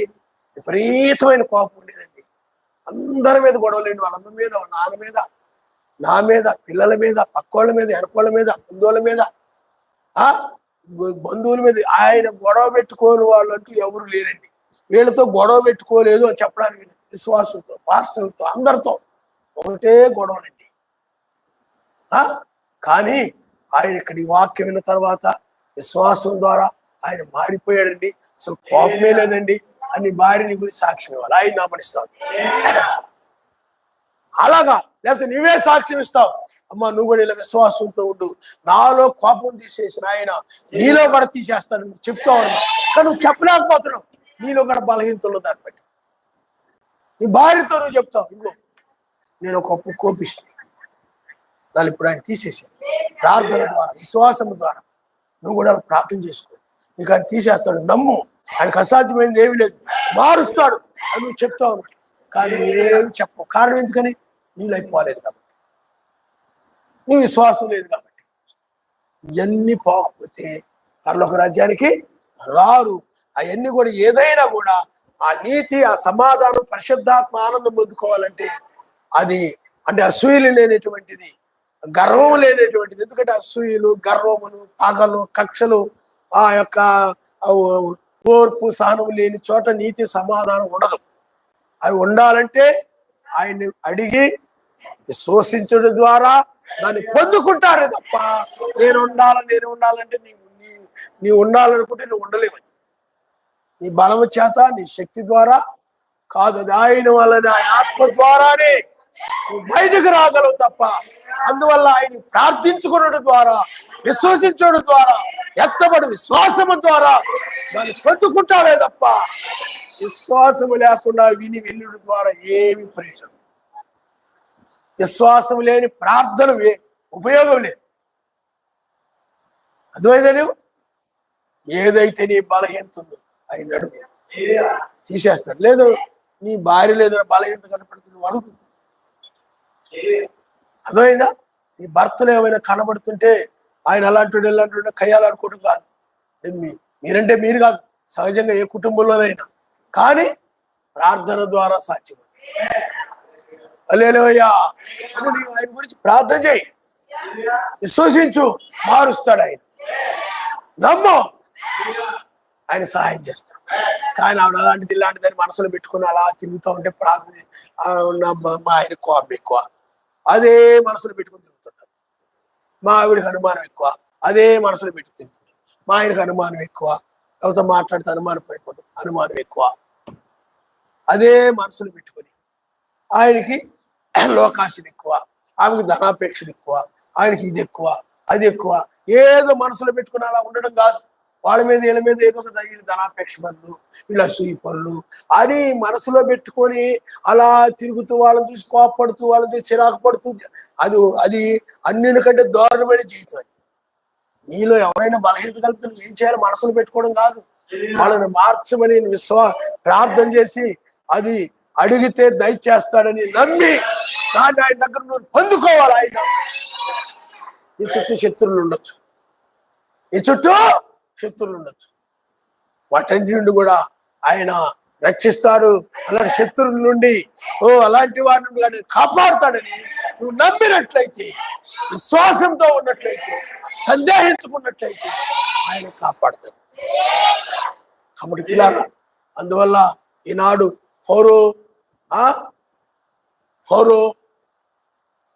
S1: విపరీతమైన కోపం ఉండేదండి, అందరి మీద గొడవలేండి, వాళ్ళ అమ్మ మీద, వాళ్ళ నాన్న మీద, నా మీద, పిల్లల మీద, పక్కోళ్ళ మీద, వెనకోళ్ళ మీద, బంధువుల మీద, బంధువుల మీద. ఆయన గొడవ పెట్టుకోని వాళ్ళు అంటూ ఎవరు లేరండి. వీళ్ళతో గొడవ పెట్టుకోలేదు అని చెప్పడానికి విశ్వాసంతో, పాస్టర్లతో, అందరితో ఒకటే గొడవలండి. కానీ ఆయన ఇక్కడ ఈ వాక్యం విన్న తర్వాత విశ్వాసం ద్వారా ఆయన మారిపోయాడండి. అసలు కోపమే లేదండి అని భార్యని గురించి సాక్ష్యం ఇవ్వాలి. ఆయన నామనిస్తాడు. అలాగా లేకపోతే నువ్వే సాక్ష్యం ఇస్తావు, అమ్మ నువ్వు కూడా ఇలా విశ్వాసంతో ఉండు, నాలో కోపం తీసేసిన ఆయన నీలో కూడా తీసేస్తాడు నువ్వు చెప్తావు అన్నమాట. కానీ నువ్వు చెప్పలేకపోతున్నావు, నీలో కూడా బలహీనతలు దాన్ని బట్టి. నీ భార్యతో నువ్వు చెప్తావు, ఇదిగో నేను ఒక కోపిస్తుంది, దాన్ని ఇప్పుడు ఆయన తీసేసాను. ప్రార్థన ద్వారా, విశ్వాసం ద్వారా నువ్వు కూడా ప్రార్థన చేసుకో, నీకు ఆయన తీసేస్తాడు. నమ్ము, ఆయనకు అసాధ్యమైనది ఏమీ లేదు, మారుస్తాడు అని నువ్వు చెప్తావు అన్నమాట. కానీ ఏమి చెప్పవు. కారణం ఎందుకని? నీళ్ళు అయిపోలేదు కాబట్టి, నీ విశ్వాసం లేదు కాబట్టి. ఇవన్నీ పోకపోతే పరలోక రాజ్యానికి రారు. అవన్నీ కూడా ఏదైనా కూడా ఆ నీతి, ఆ సమాధానం, పరిశుద్ధాత్మ ఆనందం పొందుకోవాలంటే అది అంటే అసూయలు లేనటువంటిది, గర్వం లేనటువంటిది. ఎందుకంటే అసూయలు, గర్వములు, పగలు, కక్షలు, ఆ యొక్క ఓర్పు, సహనం లేని చోట నీతి సమాధానం ఉండదు. అవి ఉండాలంటే ఆయన్ని అడిగి విశ్వసించడం ద్వారా దాన్ని పొందుకుంటారే తప్ప నేను ఉండాలంటే నీ ఉండాలనుకుంటే నువ్వు ఉండలేవని. నీ బలము చేత, నీ శక్తి ద్వారా కాదు, అది ఆయన వల్లనే, ఆయన ఆత్మ ద్వారానే నువ్వు బయటకు రాగలవు తప్ప. అందువల్ల ఆయన ప్రార్థించుకోవడం ద్వారా, విశ్వసించడం ద్వారా, ఎత్తబడి విశ్వాసము ద్వారా దాన్ని పొందుకుంటావే తప్ప విశ్వాసము లేకుండా విని వెళ్ళడం ద్వారా ఏమి ప్రయోజనం. విశ్వాసం లేని ప్రార్థన ఉపయోగం లేదు. అర్థమైందా? నువ్వు ఏదైతే నీ బలహీనత ఉందో ఆయన అడుగు, తీసేస్తాడు. లేదు నీ భార్య లేదు బలహీనత కనపడుతుంది, నువ్వు అడుగు. అర్థమైందా? నీ భర్తలు ఏమైనా కనబడుతుంటే ఆయన అలాంటి ఇలాంటి కయ్యాలనుకోవడం కాదు. మీరంటే మీరు కాదు, సహజంగా ఏ కుటుంబంలోనైనా. కానీ ప్రార్థన ద్వారా సాధ్యం. హల్లెలూయా. నీవు ఆయన గురించి ప్రార్థన చేయి, విశ్వసించు, మారుస్తాడు ఆయన. నమ్ము, ఆయన సహాయం చేస్తాడు. కానీ ఆవిడ అలాంటిది ఇలాంటిదని మనసులో పెట్టుకుని అలా తిరుగుతూ ఉంటే ప్రార్థన, మా ఆయన కోపం ఎక్కువ, అదే మనసులో పెట్టుకుని తిరుగుతుంటారు. మా ఆవిడకి అనుమానం ఎక్కువ, అదే మనసులో పెట్టుకుని తిరుగుతుంటారు. మా ఆయనకు అనుమానం ఎక్కువ, ఎవరితో మాట్లాడితే అనుమానం పడిపోతుంది, అనుమానం ఎక్కువ, అదే మనసులో పెట్టుకొని ఆయనకి లోకాశలు ఎక్కువ, ఆమెకి ధనాపేక్షలు ఎక్కువ, ఆయనకి ఇది ఎక్కువ, అది ఎక్కువ. ఏదో మనసులో పెట్టుకుని అలా ఉండడం కాదు. వాళ్ళ మీద వీళ్ళ మీద ఏదో ఒక వీళ్ళు ధనాపేక్ష పనులు, వీళ్ళ అసూయ పనులు అని మనసులో పెట్టుకొని అలా తిరుగుతూ, వాళ్ళని చూసి కోపపడుతూ, వాళ్ళని చూసి చిరాకు పడుతూ, అది అన్నిటికంటే దారుణమైన జీవితం. అది నీలో ఎవరైనా బలహీనత కలిపితే ఏం చేయాలో మనసులో పెట్టుకోవడం కాదు, వాళ్ళని మార్చమని ప్రార్థన చేసి అది అడిగితే దయచేస్తాడని నమ్మి దాన్ని ఆయన దగ్గర నువ్వు పొందుకోవాలి. ఆయన నీ చుట్టూ శత్రువులు ఉండొచ్చు, నీ చుట్టూ శత్రువులు ఉండొచ్చు, వాటన్నిటి నుండి కూడా ఆయన రక్షిస్తాడు. అలాంటి శత్రువుల నుండి అలాంటి వారి నుండి ఆయన కాపాడుతాడని నువ్వు నమ్మినట్లయితే, విశ్వాసంతో ఉన్నట్లయితే, సందేహించుకున్నట్లయితే ఆయన కాపాడుతాడు. కాబట్టి పిల్లారా, అందువల్ల ఈనాడు ఫరో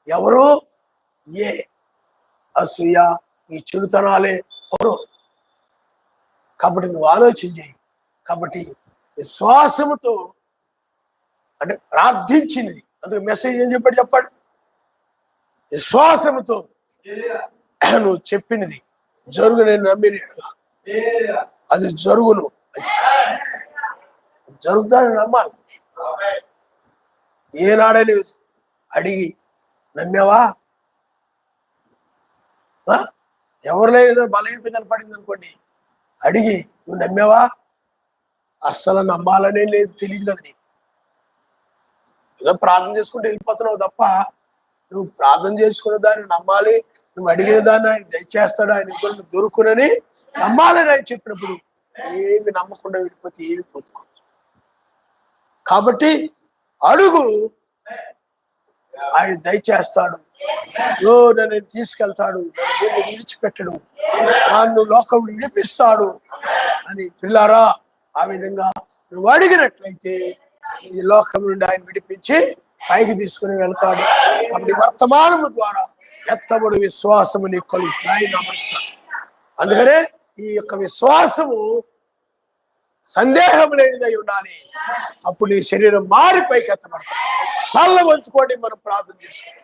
S1: ఎవరు? అసూయ, ఈ చెడుతనాలే ఫరో. కాబట్టి నువ్వు ఆలోచన చేయి. కాబట్టి విశ్వాసముతో అంటే ప్రార్థించినది, అందుకు మెసేజ్ ఏం చెప్పాడు? విశ్వాసముతో నువ్వు చెప్పినది జరుగు నేను నమ్మినగా అది జరుగును. జరుగుతానని నమ్మాలి. ఏనాడని అడిగి నమ్మావా? ఎవరిలో ఏదో బలహీనత కనపడింది అనుకోండి, అడిగి నువ్వు నమ్మావా? అస్సలు నమ్మాలనే లేదు, తెలియదు కదా నీకు. ఏదో ప్రార్థన చేసుకుంటూ వెళ్ళిపోతున్నావు తప్ప నువ్వు ప్రార్థన చేసుకున్న దాన్ని నమ్మాలి, నువ్వు అడిగిన దాన్ని ఆయన దయచేస్తాడు, ఆయన ఇద్దరు దొరుకునని నమ్మాలని ఆయన చెప్పినప్పుడు ఏమి నమ్మకుండా వెళ్ళిపోతే ఏమి పొందుకో. కాబట్టి అడుగు, ఆయన దయచేస్తాడు. నన్ను తీసుకెళ్తాడు, నన్ను విడిచిపెట్టడు, నన్ను లోకం విడిపిస్తాడు అని. పిల్లారా, ఆ విధంగా నువ్వు అడిగినట్లయితే ఈ లోకం నుండి ఆయన విడిపించి పైకి తీసుకుని వెళ్తాడు. కాబట్టి వర్తమానము ద్వారా ఎత్తబడు విశ్వాసము నీకు కలుగుతుంది, ఆయన అమరుస్తాడు. అందుకనే ఈ యొక్క విశ్వాసము సందేహం లేనిదై ఉండాలి. అప్పుడు నీ శరీరం మారి పైకి ఎత్తబడతాడు. తల్ల వంచుకోండి, మనం ప్రార్థన చేసుకోండి.